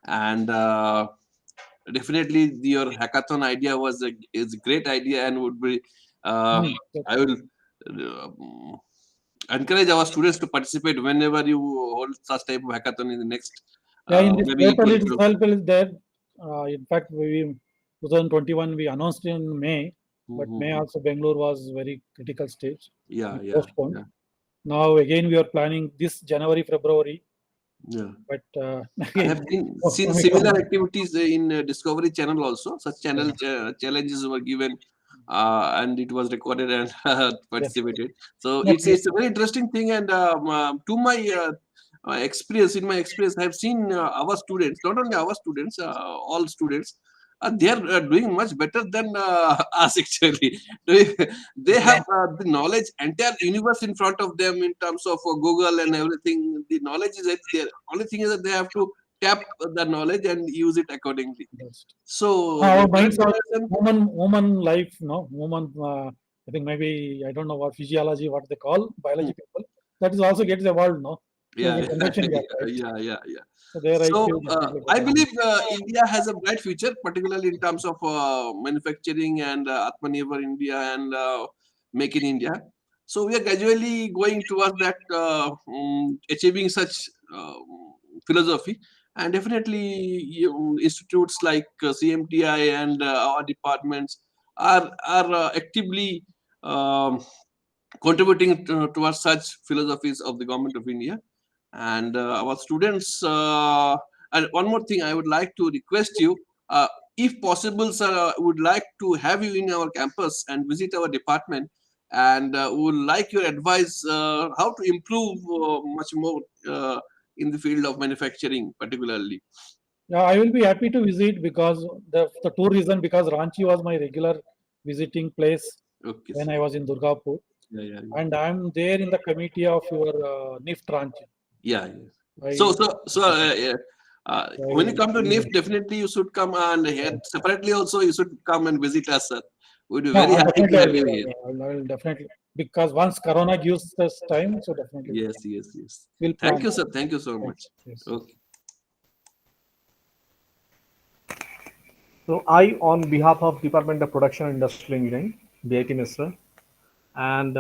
and definitely your hackathon idea is a great idea, and would be I will encourage our students to participate whenever you hold such type of hackathon in the next. Yeah, in this maybe portal equal to- itself is there. In fact, 2021 we announced in May, but May also Bangalore was very critical stage. Yeah, yeah, Postponed. yeah. Now again we are planning this January, February, Yeah. but I again, have seen similar activities in Discovery Channel also. Such channel challenges were given, and it was recorded and participated. So Yes, it's a very interesting thing. And to my experience, in my experience, I have seen our students, not only our students, all students. They are doing much better than us actually. They have the knowledge, entire universe in front of them in terms of Google and everything. The knowledge is there. Only thing is that they have to tap the knowledge and use it accordingly. So our the minds are generation- human life, no, human. I think maybe I don't know what physiology, what they call biology people. That is also gets evolved, no. Yeah, the generation gap, right? yeah. So there I So feel definitely I better. believe India has a bright future, particularly in terms of manufacturing and Atmanirbhar India and Make in India. So we are gradually going towards that achieving such philosophy, and definitely institutes like CMTI and our departments are actively um, contributing towards such philosophies of the government of India and our students. And one more thing, I would like to request you, if possible, sir, would like to have you in our campus and visit our department, and would like your advice how to improve much more in the field of manufacturing, particularly. Yeah, I will be happy to visit because the two reason because Ranchi was my regular visiting place Okay, when sir. I was in Durgapur, Yeah. and I'm there in the committee of your NIFT Ranchi. Yeah. I, So when you come to I- NIFT, definitely you should come, and here separately also you should come and visit us, sir. We'd be No, very happy to definitely have you here. I will definitely because once Corona gives us time, so definitely Yes. we'll plan. Thank you, sir. Thank you so Thank much. you. Yes. Okay. So I, on behalf of Department of Production and Industrial Engineering, BIT Mesra, and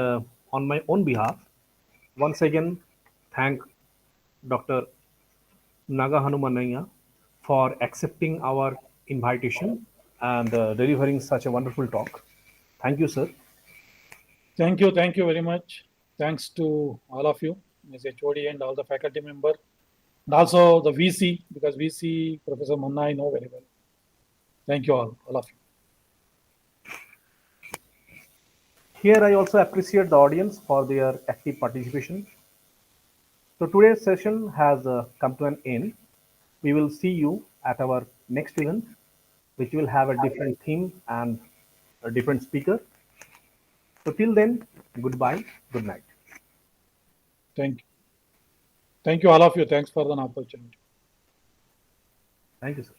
on my own behalf, once again thank Dr. Naga Hanumanaya for accepting our invitation and delivering such a wonderful talk. Thank you, sir. Thank you very much. Thanks to all of you, Ms. HOD and all the faculty member, and also the VC, because VC, Professor Munna, I know very well. Thank you all of you. Here I also appreciate the audience for their active participation. So today's session has come to an end. We will see you at our next event, which will have a different theme and a different speaker. So till then, goodbye, good night. Thank you. Thank you all of you. Thanks for the opportunity. Thank you, sir.